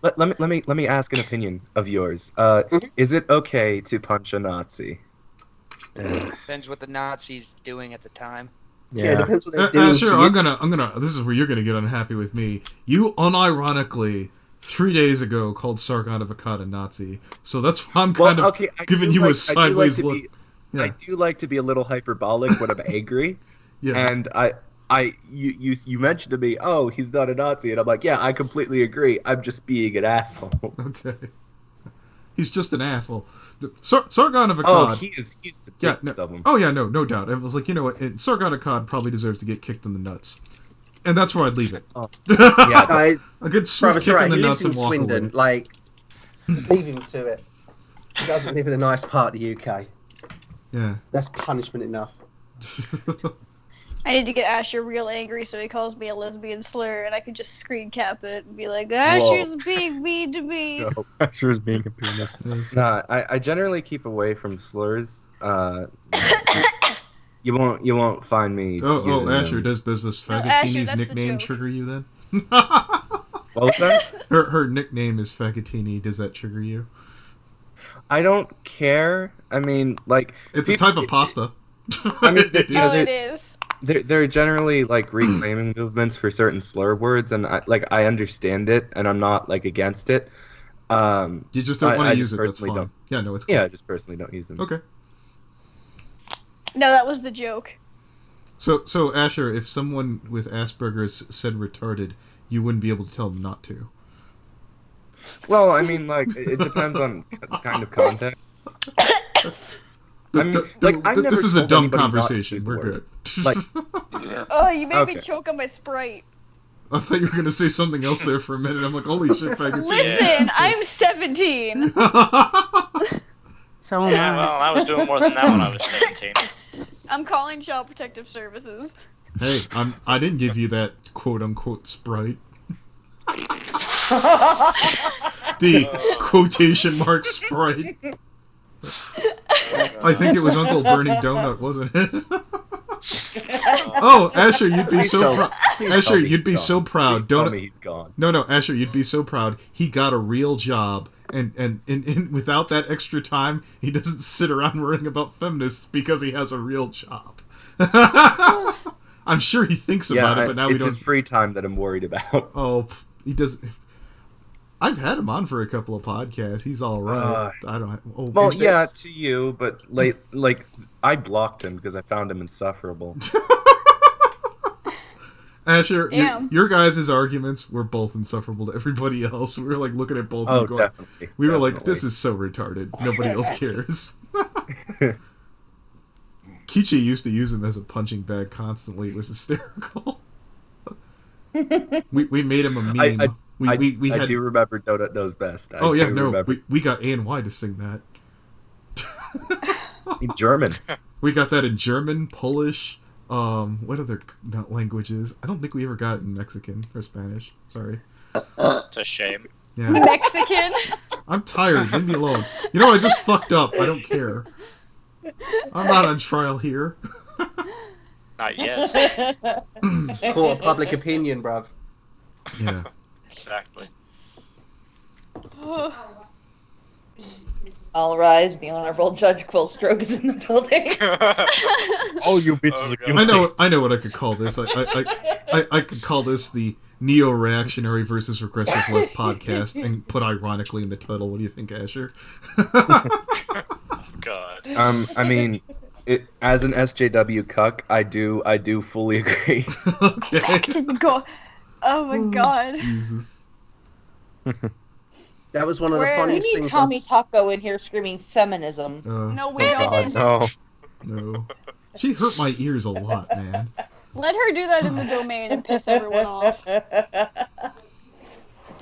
Let me ask an opinion of yours. Is it okay to punch a Nazi? Depends what the Nazis doing at the time. Yeah, it depends what they're doing. Sure, I'm gonna. This is where you're gonna get unhappy with me. You unironically 3 days ago called Sargon of Akkad a Nazi, so that's why I'm kind of giving you a sideways look. I do like to be a little hyperbolic when I'm angry. Yeah. And you mentioned to me, oh, he's not a Nazi, and I'm like, yeah, I completely agree. I'm just being an asshole. Okay. He's just an asshole. Sargon of Akkad. Oh, he's the biggest of them. Oh yeah, no doubt. I was like, you know what? Sargon of Akkad probably deserves to get kicked in the nuts, and that's where I'd leave it. Oh. Yeah, a good swift kick in the nuts and walk Swindon. away. Like, just leave him to it. He doesn't live in a nice part of the UK. Yeah. That's punishment enough. I need to get Asher real angry so he calls me a lesbian slur and I can just screen cap it and be like, Asher's being mean to me. No, Asher's being a penis. Nah, I generally keep away from slurs. You won't find me. Oh, Asher, them. does this Asher, Fagatini's that's the nickname joke. trigger you then? What was that? Her nickname is Fagatini. Does that trigger you? I don't care. I mean, like It's a type of pasta. I mean, It is. There are generally like reclaiming movements for certain slur words, and I understand it, and I'm not like against it. You just don't want to use it. That's personally fine. don't. Yeah, no, it's cool. Yeah, I just personally don't use them. Okay. No, that was the joke. So Asher, if someone with Asperger's said retarded, you wouldn't be able to tell them not to. Well, I mean, like it depends on kind of context. This is a dumb conversation. We're good. Like, Oh, you made me Okay. choke on my Sprite. I thought you were gonna say something else there for a minute. I'm like, holy shit, Fagatini. Listen, I'm 17. So am Yeah, I. well, I was doing more than that when I was 17. I'm calling Child Protective Services. Hey, I didn't give you that quote unquote Sprite. The quotation mark Sprite. I think it was Uncle Bernie Donut, wasn't it? Oh, Asher, you'd be so proud. Asher, you'd be so proud. Tell Donut. me he's gone. No, Asher, you'd be so proud. He got a real job, and without that extra time, he doesn't sit around worrying about feminists because he has a real job. I'm sure he thinks about it, but now we it's don't. his free time that I'm worried about. Oh, he does. I've had him on for a couple of podcasts. He's all right. I don't. Well, yeah, to you, but like I blocked him because I found him insufferable. Asher, Damn. your guys' arguments were both insufferable to everybody else. We were like looking at both of Oh, them going, definitely. we were like, this is so retarded. Nobody else cares. Kichi used to use him as a punching bag constantly. It was hysterical. we made him a meme. I had... do remember Donut Knows Best. We got A&Y to sing that. In German. We got that in German, Polish, what other languages? I don't think we ever got it in Mexican or Spanish. Sorry. It's a shame. Yeah. Mexican? I'm tired. Leave me alone. You know, I just fucked up. I don't care. I'm not on trial here. Not yet. Court of public opinion, bruv. Yeah. Exactly. All rise. The Honorable Judge Quillstroke is in the building. Oh, you bitches are guilty. I know what I could call this. I could call this the Neo-Reactionary versus Regressive Left podcast and put ironically in the title. What do you think, Asher? God. I mean, as an SJW cuck, I do fully agree. Okay. Oh my god. Jesus. That was one of the We funniest need things. Tommy Taco in here screaming feminism. No, we God, don't. No. She hurt my ears a lot, man. Let her do that in the domain and piss everyone off.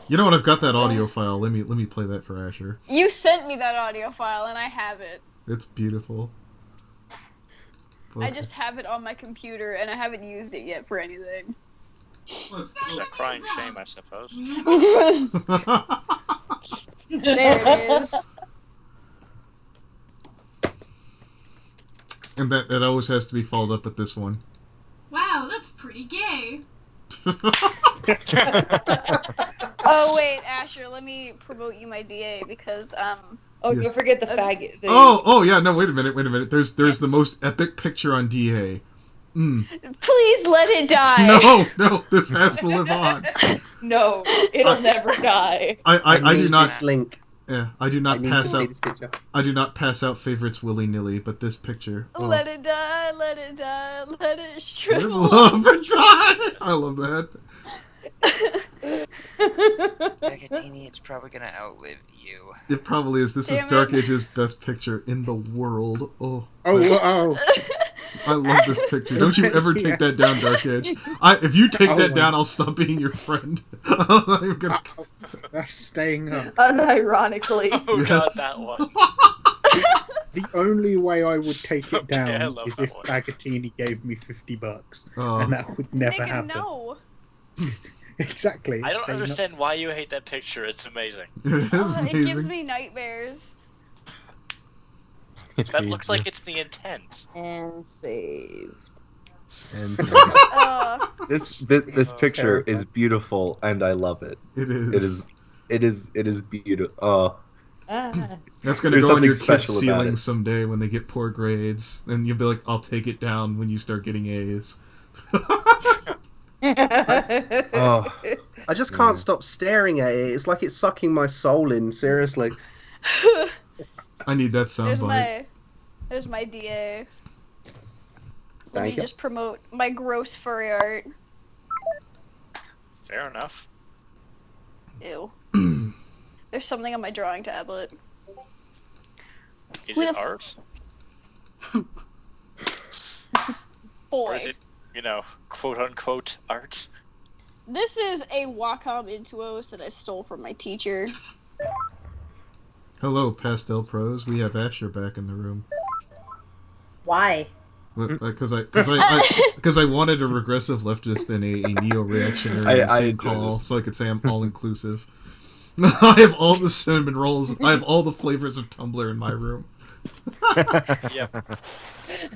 You know what? I've got that audio file. Let me play that for Asher. You sent me that audio file and I have it. It's beautiful. I just have it on my computer and I haven't used it yet for anything. It's a crying shame, I suppose. There it is. And that always has to be followed up with this one. Wow, that's pretty gay. Oh wait, Asher, let me promote you my DA because Oh, Yeah. don't forget the faggot. Oh yeah, no, wait a minute. There's the most epic picture on DA. Please let it die. No, this has to live on. No, it'll never die. I do not this link. Yeah, I do not I need pass to see out. this picture. I do not pass out favorites willy nilly, but this picture. Oh. Let it die, let it die, let it Live, shrivel. love, and die. I love that. Megatini, it's probably gonna outlive you. It probably is. This is Damn Dark it. Age's best picture in the world. Oh. Oh. I love this picture. Don't you ever take that down, Dark Edge. If you take that down, I'll stop being your friend. I'm not even gonna... That's staying up. Unironically. Oh Yes. god, that one. The only way I would take it Okay, I down love is that if one. Fagatini gave me $50, Oh. and that would never Nigga, happen. no. Exactly. I it's don't staying up. understand why you hate that picture. It's amazing. It is It gives amazing. me nightmares. That looks like it's the intent. And saved. And Uh, this picture is beautiful, and I love it. It is. It is beautiful. Oh, That's gonna There's go on something your kid's special about ceiling it. someday when they get poor grades, and you'll be like, "I'll take it down when you start getting A's." oh. I just can't stop staring at it. It's like it's sucking my soul in. Seriously. I need that soundbite. there's my DA. Let Thank me you. just promote my gross furry art. Fair enough. Ew. There's something on my drawing tablet. Is it art? Boy. Or is it, quote unquote art? This is a Wacom Intuos that I stole from my teacher. Hello, Pastel Pros. We have Asher back in the room. Why? Because I wanted a regressive leftist and a neo-reactionary I same enjoy call, this. so I could say I'm all-inclusive. I have all the cinnamon rolls. I have all the flavors of Tumblr in my room. Yep.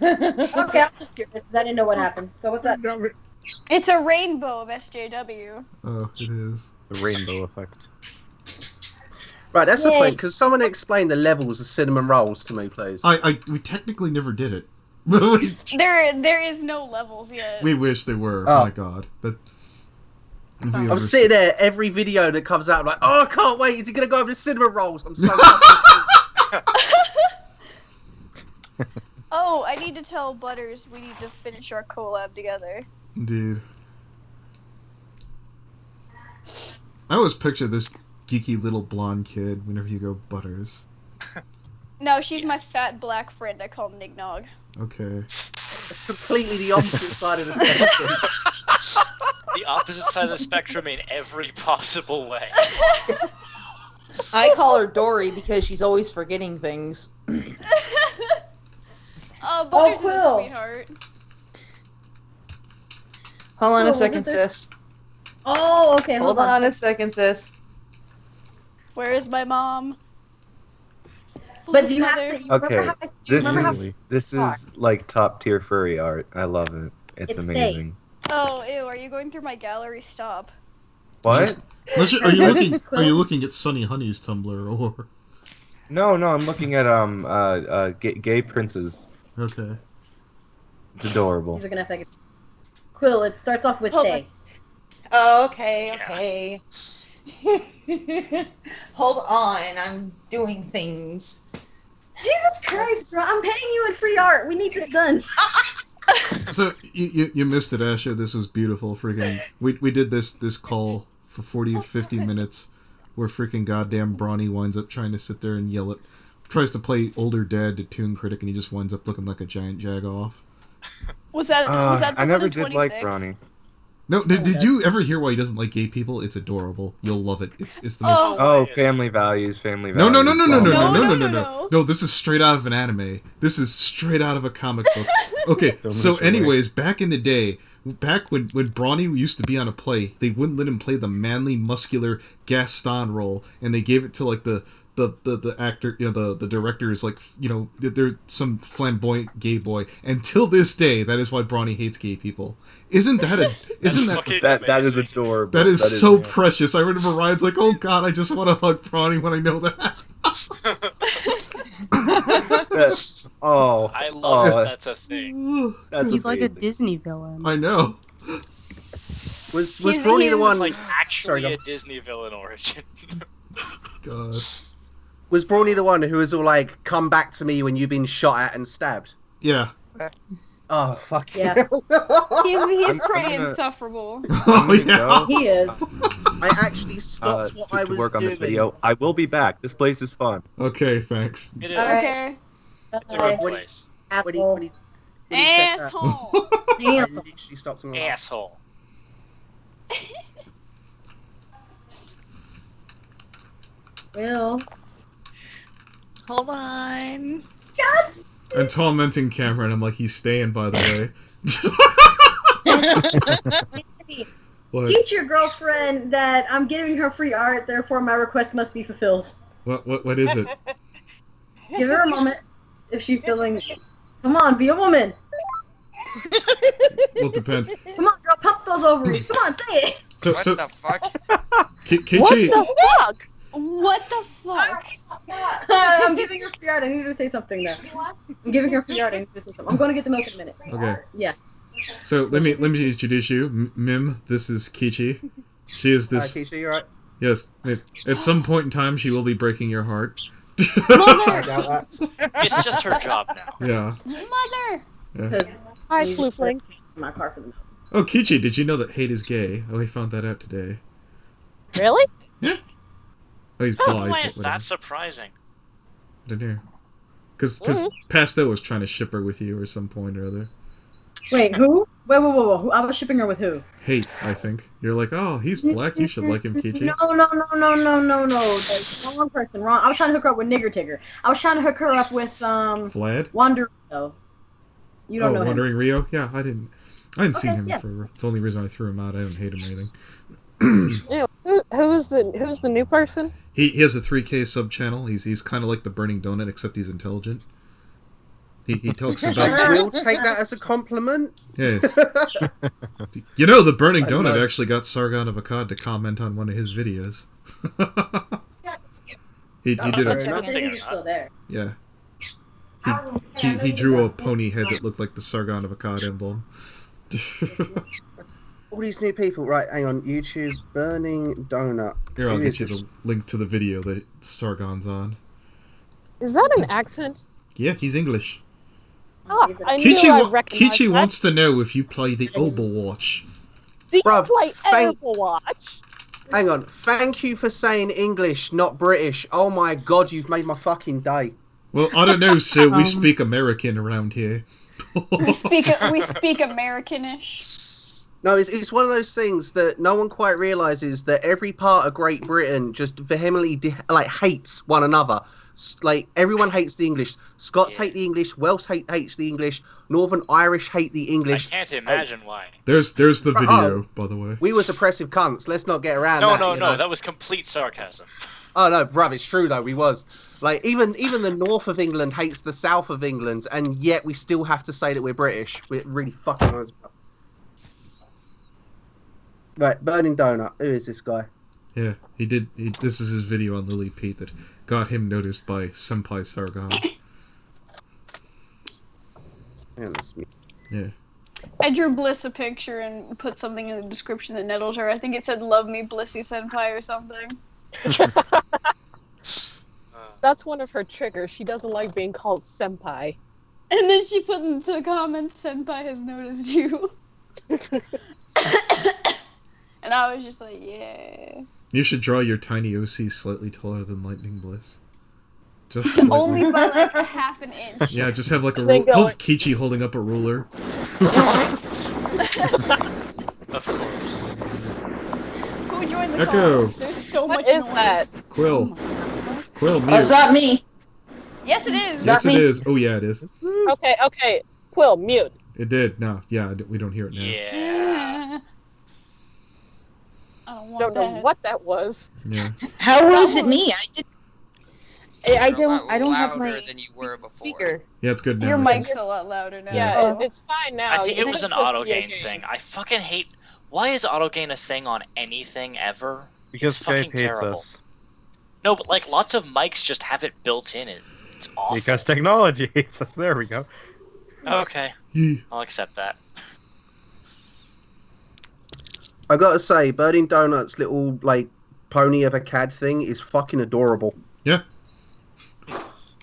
Okay, I'm just curious 'cause I didn't know what happened. So what's that? It's a rainbow of SJW. Oh, it is. The rainbow effect. Right, that's the Yay. point. Because someone explain the levels of cinnamon rolls to me, please. We technically never did it. There is no levels yet. We wish they were. Oh. My God. But I'm sitting there every video that comes out. I'm like, oh, I can't wait. Is he gonna go over the cinnamon rolls? I'm so. Oh, I need to tell Butters we need to finish our collab together. Indeed. I always picture this geeky little blonde kid whenever you go Butters. No, she's my fat black friend I call Nignog. Okay. Completely the opposite side of the spectrum. The opposite side of the spectrum in every possible way. I call her Dory because she's always forgetting things. Butters is a Quill. sweetheart. Hold on Oh, a second, what is it? sis. Oh, okay. Hold on a second, sis. Where is my mom? But do you have Mother. to? You remember Okay, how do you remember how this is like top tier furry art. I love it. It's It's amazing. Oh, ew, are you going through my gallery? Stop. What? Are you looking at Sunny Honey's Tumblr or? No, I'm looking at gay princes. Okay. It's adorable. These are gonna affect it. Quill, it starts off with Hold say. Oh, okay. Hold on, I'm doing things. Jesus Christ, bro! I'm paying you in free art. We need this done. So you missed it, Asha. This was beautiful. Freaking, we did this call for 40 or 50 minutes, where freaking goddamn Brawny winds up trying to sit there and yell at, tries to play older dad to Toon Critic, and he just winds up looking like a giant jag-off. Was that I never the did like 26? Brawny. No, did you ever hear why he doesn't like gay people? It's adorable. You'll love it. It's the most. Oh, family values. No. No. No, this is straight out of an anime. This is straight out of a comic book. Okay, so anyways, back in the day, back when Brawny used to be on a play, they wouldn't let him play the manly, muscular Gaston role, and they gave it to like the actor, the director is like, they're some flamboyant gay boy. Until this day, that is why Brawny hates gay people. Isn't that that is adorable? That is so precious. I remember Ryan's like, oh god, I just want to hug Brawny when I know that. I love that's a thing. He's like a Disney villain. I know. Was Brawny the one? Like actually a Disney villain origin. God. Was Brawny the one who was all like, "Come back to me when you've been shot at and stabbed"? Yeah. Oh fuck yeah. He's pretty insufferable. Oh yeah. He is. I actually stopped what I was work on doing. this video. I will be back. This place is fun. Okay, thanks. It is. Okay. It's a good place. Asshole. I literally stopped him. Asshole. Will. Hold on. God. I'm tormenting Cameron. I'm like, he's staying, by the way. What? Teach your girlfriend that I'm giving her free art, therefore my request must be fulfilled. What is it? Give her a moment if she's feeling. Come on, be a woman. Well, it depends. Come on, girl, pump those ovaries. Come on, say it. What the fuck? Kichi. What the fuck? What the fuck? I'm giving her free art. I need her to say something now. I'm giving her free art. I need her to say something. I'm going to get the milk in a minute. Okay. Yeah. So let me introduce you, Mim. This is Kichi. She is this. Kichi, you right? Yes. At some point in time, she will be breaking your heart. Mother. It's just her job now. Yeah. Mother. Yeah. Hi, Floofling. My car for the milk. Oh, Kichi, did you know that hate is gay? Oh, I found that out today. Really? Yeah. Oh, he's blind. Why is that surprising? Didn't hear. Because Pasto was trying to ship her with you or some point or other. Wait, who? Wait. Who? I was shipping her with who? Hate, I think. You're like, oh, he's black, you should like him, Kichi. No. That's wrong person. Wrong. I was trying to hook her up with Nigger Tigger. I was trying to hook her up with Vlad? Wandering Rio. You don't know Wandering him. Rio? Yeah, I didn't see him forever. It's the only reason I threw him out. I don't hate him or anything. Ew, who's the new person? He has a 3K sub channel. He's kind of like the Burning Donut, except he's intelligent. He talks about. We'll take that as a compliment. Yes. You know, the Burning Donut actually got Sargon of Akkad to comment on one of his videos. he did a. He's still there. Yeah. He drew a pony head that looked like the Sargon of Akkad emblem. All these new people, right? Hang on, YouTube Burning Donut. Here, I'll get you the link to the video that Sargon's on. Is that an accent? Yeah, he's English. Oh, I knew I recognized Kichi that. wants to know if you play the Overwatch. Do you Bruv, play thank- Overwatch? Hang on, thank you for saying English, not British. Oh my god, you've made my fucking day. Well, I don't know, sir. We speak American around here. We speak Americanish. No, it's one of those things that no one quite realizes that every part of Great Britain just vehemently hates one another. Like, everyone hates the English. Scots hate the English. Welsh hates the English. Northern Irish hate the English. I can't imagine why. There's the video, by the way. We was oppressive cunts. Let's not get around No, that. no, that was complete sarcasm. Oh no, bruv, it's true though. We was like even the north of England hates the south of England, and yet we still have to say that we're British. We're really fucking us. Right, Burning Donut. Who is this guy? Yeah, this is his video on Lily Pete that got him noticed by Senpai Sargon. Yeah. I drew Bliss a picture and put something in the description that nettled her. I think it said, "Love me, Blissy Senpai," or something. That's one of her triggers. She doesn't like being called senpai. And then she put in the comments, "Senpai has noticed you." And I was just like, yeah. You should draw your tiny OC slightly taller than Lightning Bliss. Just slightly. Only by like a half an inch. Yeah, just have like a ruler. Have Kichi holding up a ruler. Of course. Who joined the Echo. call? There's so What much is noise. that? Quill. Quill, mute. Oh, it's not me. Yes, it is. Yes, it is. Oh, yeah, it is. Okay. Quill, mute. It did. No, yeah, we don't hear it now. Yeah. I don't want Don't know what that was. Yeah. How was it me? I don't have my than you were before. speaker. Yeah, it's good now. Your I think. mic's a lot louder now. Yeah, it's fine now. I think it was It's an just auto your gain game. thing. I fucking hate. Why is auto gain a thing on anything ever? Because it's fucking Skype hates terrible. us. No, but like lots of mics just have it built in. It's awful. Because technology hates us. There we go. Okay, I'll accept that. I gotta say, Burning Donut's little, like, pony of a cad thing is fucking adorable. Yeah.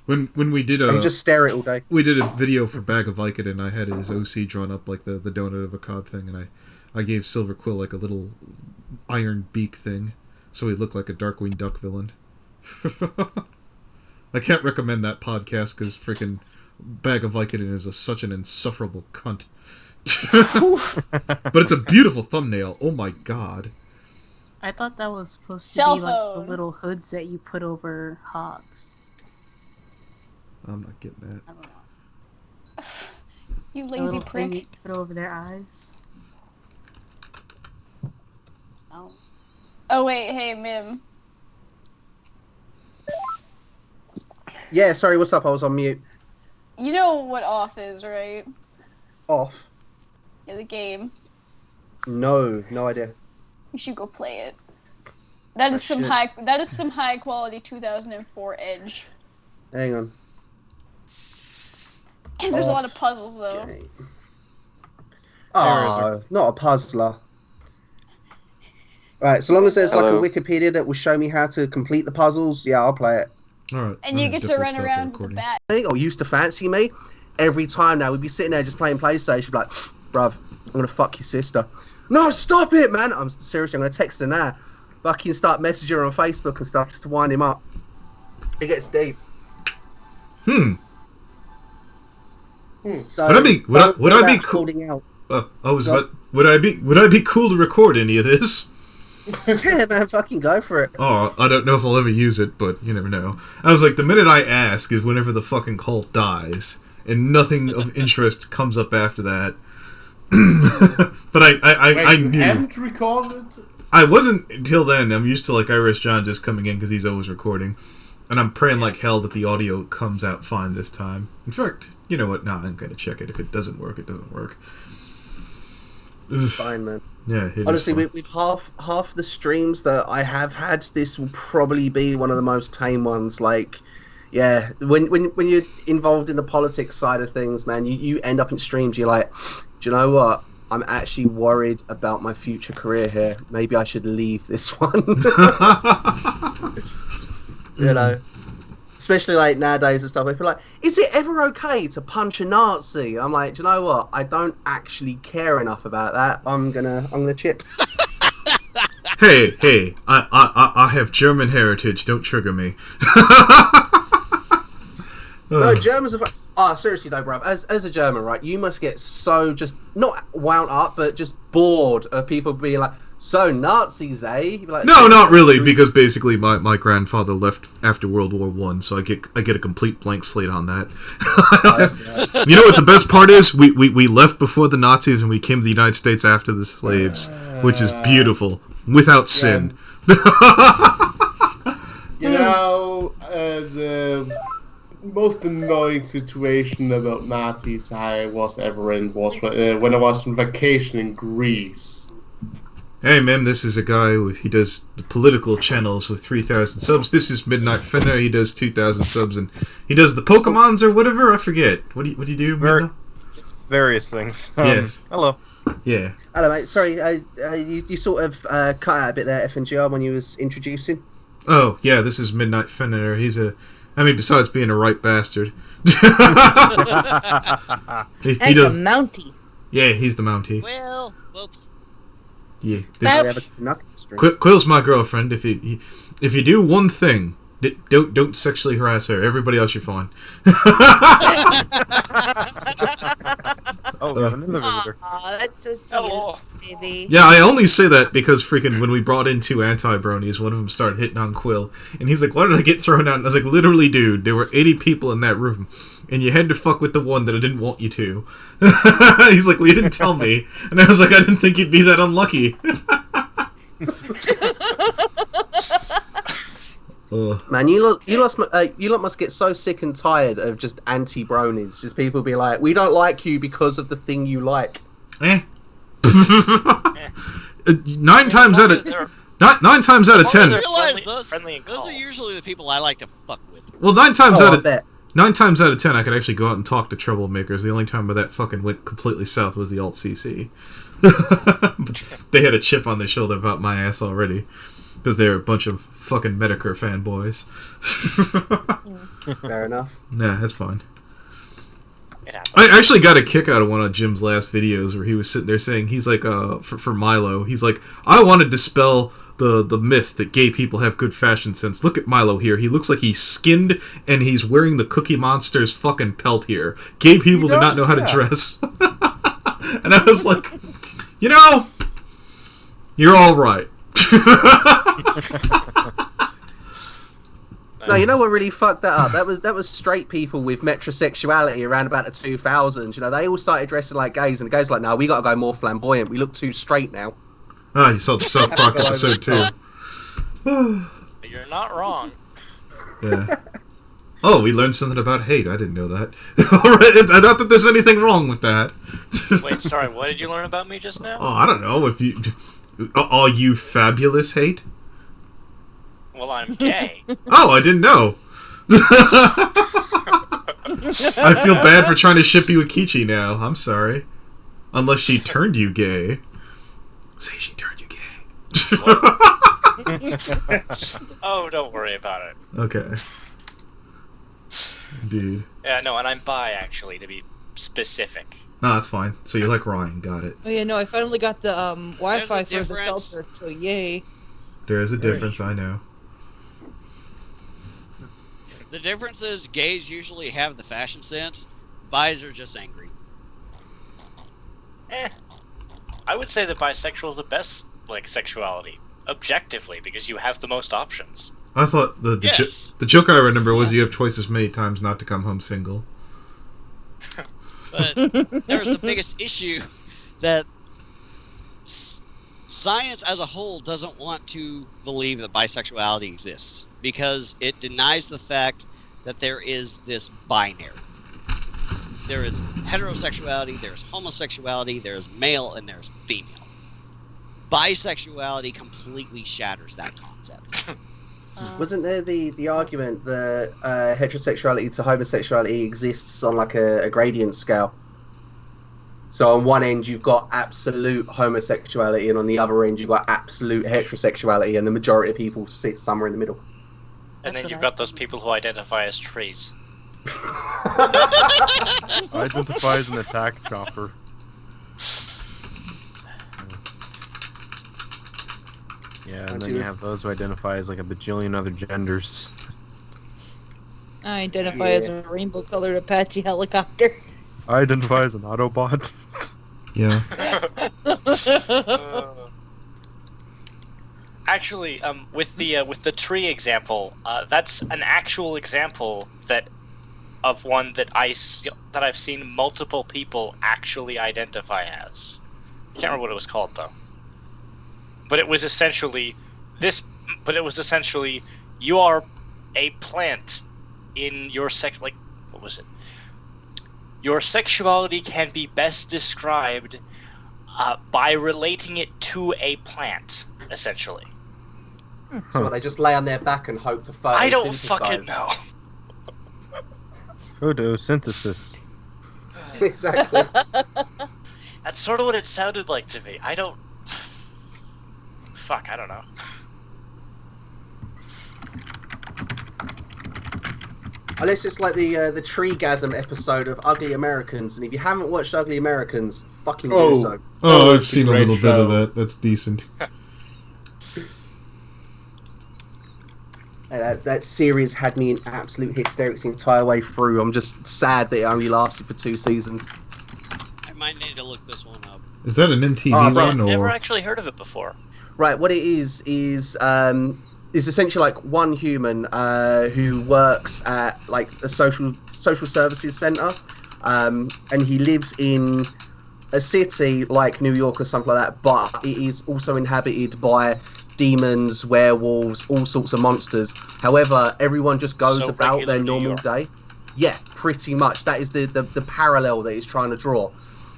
When we did I can just stare at it all day. We did a video for Bag of Vicodin, and I had his OC drawn up like the donut of a cod thing, and I gave Silver Quill like a little iron beak thing, so he looked like a Darkwing Duck villain. I can't recommend that podcast because freaking Bag of Vicodin is such an insufferable cunt. But it's a beautiful thumbnail. Oh my god. I thought that was supposed to Cell be like the phone. little hoods that you put over hogs. I'm not getting that. You The lazy little thing you prick. put over their eyes. Oh. Oh wait, hey Mim. Yeah, sorry, what's up? I was on mute. You know what off is, right? Off? Yeah, the game. No idea. You should go play it. That is some should. high quality 2004 Edge. Hang on. And there's a Oh, lot of puzzles though. Oh, not a puzzler. Right, so long as there's like a Wikipedia that will show me how to complete the puzzles, yeah, I'll play it. Alright. And you get to run around with the bat. Or used to fancy me, every time now we'd be sitting there just playing PlayStation, like, bruv, I'm gonna fuck your sister. No, stop it, man! I'm gonna text her now. Fucking start messaging her on Facebook and stuff just to wind him up. It gets deep. So, Would I be cool? Holding out. Would I be cool to record any of this? Yeah, man, fucking go for it. Oh, I don't know if I'll ever use it, but you never know. I was like, the minute I ask is whenever the fucking cult dies, and nothing of interest comes up after that. But I knew. You haven't recorded? I wasn't until then. I'm used to like Irish John just coming in because he's always recording, and I'm praying like hell that the audio comes out fine this time. In fact, you know what? Nah, I'm gonna check it. If it doesn't work, it doesn't work. It's fine, man. Yeah, it honestly, is fine. with half the streams that I have had, this will probably be one of the most tame ones. Like, yeah, when you're involved in the politics side of things, man, you end up in streams. You're like, do you know what? I'm actually worried about my future career here. Maybe I should leave this one. You know, especially like nowadays and stuff. People are like, is it ever okay to punch a Nazi? I'm like, do you know what? I don't actually care enough about that. I'm gonna chip. Hey! I have German heritage. Don't trigger me. No, Germans are. Oh, seriously though, bruv. As a German, right? You must get so just not wound up, but just bored of people being like, "So Nazis, eh?" You'd be like, No, not really, because basically my grandfather left after World War I, so I get a complete blank slate on that. You know what the best part is? We left before the Nazis and we came to the United States after the slaves, which is beautiful, without sin. You know, the most annoying situation about Nazis I was ever in was when I was on vacation in Greece. Hey, ma'am, this is a guy he does the political channels with 3,000 subs. This is Midnight Fenner. He does 2,000 subs, and he does the Pokemons or whatever. I forget. What do you do? Various things. Yes. Hello. Yeah. Hello, mate. Sorry, you sort of cut out a bit there, FNGR, when you was introducing. Oh, yeah, this is Midnight Fenner. Besides being a right bastard. He's a Mountie. Yeah, he's the Mountie. Well, whoops. Yeah. Quill's my girlfriend. If you do one thing, don't sexually harass her. Everybody else, you're fine. Oh, we have another visitor. Aw, that's so sweet, baby. Yeah, I only say that because freaking when we brought in 2 anti-bronies, one of them started hitting on Quill, and he's like, "Why did I get thrown out?" And I was like, "Literally, dude, there were 80 people in that room, and you had to fuck with the one that I didn't want you to." He's like, "Well, you didn't tell me," and I was like, "I didn't think you'd be that unlucky." Man, you lot must get so sick and tired of just anti-bronies. Just people be like, "We don't like you because of the thing you like." 9 times out of 10. Those are usually the people I like to fuck with. Well, 9 times out of 10, I could actually go out and talk to troublemakers. The only time where that fucking went completely south was the Alt CC. They had a chip on their shoulder about my ass already. Because they're a bunch of fucking Medicare fanboys. Fair enough. Nah, that's fine. I actually got a kick out of one of Jim's last videos where he was sitting there saying, he's like, for Milo, he's like, "I want to dispel the myth that gay people have good fashion sense. Look at Milo here. He looks like he's skinned and he's wearing the Cookie Monster's fucking pelt here. Gay people do not know how to dress." And I was like, you know, you're all right. No, you know what really fucked that up? That was straight people with metrosexuality around about the 2000s. You know, they all started dressing like gays, and the gays were like, "No, we gotta go more flamboyant. We look too straight now." Ah, you saw the South Park episode too. You're not wrong. Yeah. Oh, we learned something about hate. I didn't know that. Alright, not that there's anything wrong with that. Wait, sorry, what did you learn about me just now? Oh, I don't know. If you... Are you fabulous, hate? Well, I'm gay. Oh, I didn't know. I feel bad for trying to ship you a Kichi now. I'm sorry. Unless she turned you gay. Say she turned you gay. Oh, don't worry about it. Okay. Dude. Yeah, no, and I'm bi, actually, to be specific. No, that's fine. So you like Ryan, got it. Oh yeah, no, I finally got the Wi-Fi for the filter, so yay. There is a difference, I know. The difference is gays usually have the fashion sense. Bis are just angry. I would say that bisexual is the best, sexuality. Objectively, because you have the most options. I thought the joke I remember was you have twice as many times not to come home single. But there's the biggest issue that science as a whole doesn't want to believe that bisexuality exists because it denies the fact that there is this binary. There is heterosexuality, there's homosexuality, there's male, and there's female. Bisexuality completely shatters that concept. Wasn't there the argument that heterosexuality to homosexuality exists on like a gradient scale? So on one end you've got absolute homosexuality, and on the other end you've got absolute heterosexuality, and the majority of people sit somewhere in the middle. And then you've got those people who identify as trees. I identify as an attack chopper. Yeah, and then you have those who identify as like a bajillion other genders. I identify as a rainbow-colored Apache helicopter. I identify as an Autobot. Yeah. Actually, with the tree example, that's an actual example of one that I've seen multiple people actually identify as. I can't remember what it was called though. But it was essentially you are a plant in your what was it? Your sexuality can be best described by relating it to a plant, essentially. So they just lay on their back and hope to photosynthesize. I don't fucking know. Photosynthesis. Exactly. That's sort of what it sounded like to me. I don't know. Unless it's like the Treegasm episode of Ugly Americans, and if you haven't watched Ugly Americans, fucking do so. Oh, I've seen a little bit of that. That's decent. That series had me in absolute hysterics the entire way through. I'm just sad that it only lasted for 2 seasons. I might need to look this one up. Is that an MTV one or? Never actually heard of it before. Right, what it is essentially like one human who works at like a social services center, and he lives in a city like New York or something like that, but it is also inhabited by demons, werewolves, all sorts of monsters. However, everyone just goes about their normal day. Yeah, pretty much. That is the parallel that he's trying to draw.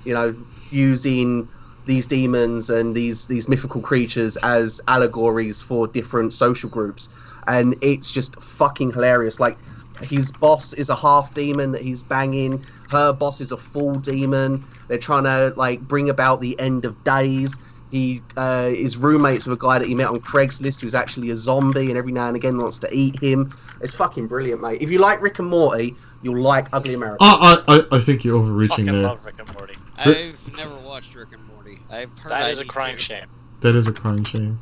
You know, using these demons and these mythical creatures as allegories for different social groups. And it's just fucking hilarious. Like, his boss is a half demon that he's banging. Her boss is a full demon. They're trying to, like, bring about the end of days. He is roommates with a guy that he met on Craigslist who's actually a zombie and every now and again wants to eat him. It's fucking brilliant, mate. If you like Rick and Morty, you'll like Ugly Americans. I think you're overreaching fucking there. Love Rick and Morty. I've never watched Rick and Morty. I've heard that is a crying shame. That is a crying shame.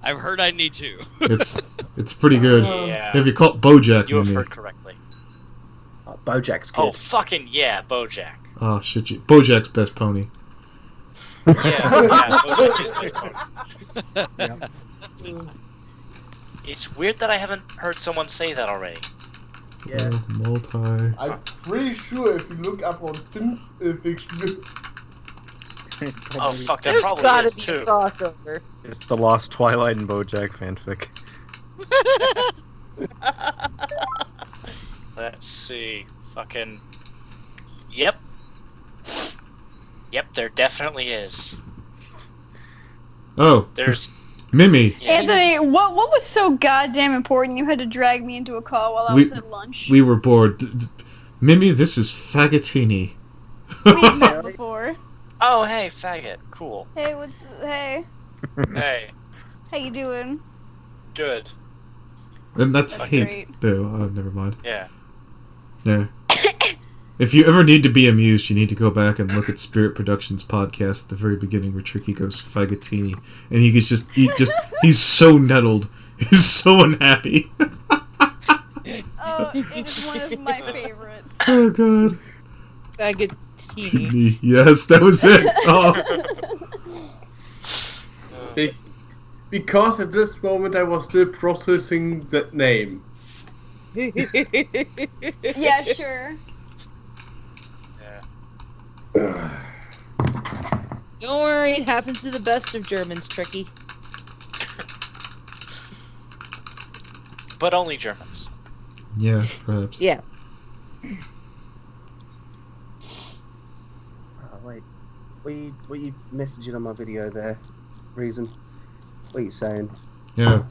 I've heard I need to. It's pretty good. Yeah. Have you caught BoJack? You have heard correctly. BoJack's good. Oh, fucking yeah, BoJack. Oh shit! BoJack's best pony. Yeah, BoJack is my pony. It's weird that I haven't heard someone say that already. Yeah. I'm pretty sure if you look up on fiction. Oh fuck, that probably is too. It's the Lost Twilight and BoJack fanfic. Let's see. Fucking. Yep, there definitely is. Oh. There's. Mimi. Anthony, what was so goddamn important you had to drag me into a call while I was at lunch? We were bored. Mimi, this is Faggotini. We've met before. Oh, hey, faggot. Cool. Hey, hey. Hey. How you doing? Good. And that's That's hint, great. though. Oh, never mind. Yeah. Yeah. If you ever need to be amused, you need to go back and look at Spirit Productions podcast at the very beginning where Tricky goes Faggotini, and he's so nettled, he's so unhappy. Oh, it is one of my favorites. Oh god. Faggotini. Yes, that was it. Oh. Because at this moment I was still processing that name. Yeah, sure. Don't worry, it happens to the best of Germans, Tricky. But only Germans. Yeah, perhaps. Yeah. Wait, what you messaging on my video there? Reason? What are you saying? Yeah.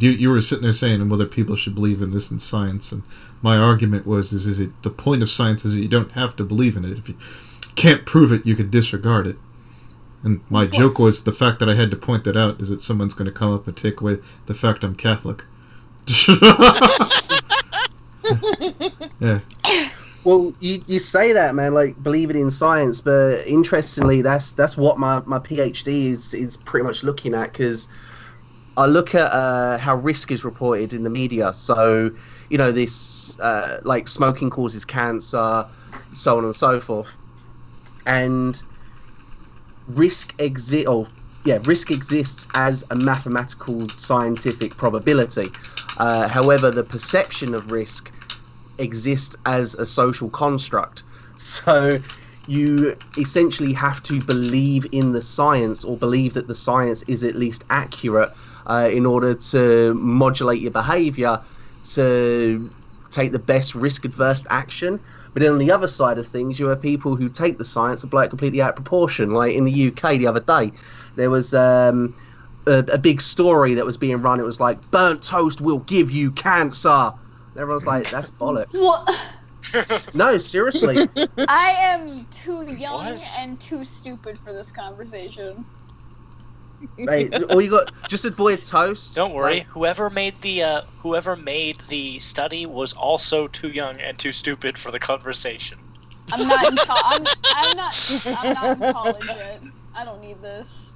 You were sitting there saying whether people should believe in this in science, and my argument was the point of science is that you don't have to believe in it. If you can't prove it, you can disregard it. And my joke was the fact that I had to point that out is that someone's going to come up and take away the fact I'm Catholic. Yeah. Well, you say that, man, like believing in science, but interestingly, that's what my PhD is pretty much looking at, because I look at how risk is reported in the media. So, you know, this like smoking causes cancer, so on and so forth, and risk exists as a mathematical scientific probability. However, the perception of risk exists as a social construct. So you essentially have to believe in the science, or believe that the science is at least accurate, in order to modulate your behavior to take the best risk-adverse action. But then on the other side of things, you have people who take the science and blow it completely out of proportion. Like in the UK the other day, there was a big story that was being run. It was like, burnt toast will give you cancer. And everyone's like, that's bollocks. What? No, seriously. I am too young and too stupid for this conversation. Hey, all you got, just avoid toast. Don't worry. Like, Whoever made the study was also too young and too stupid for the conversation. I'm not in I'm not in college yet. I don't need this.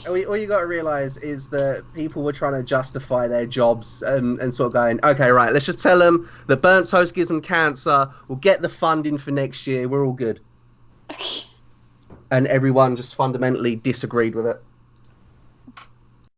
all you got to realize is that people were trying to justify their jobs and sort of going, okay, right, let's just tell them that burnt toast gives them cancer. We'll get the funding for next year. We're all good. And everyone just fundamentally disagreed with it.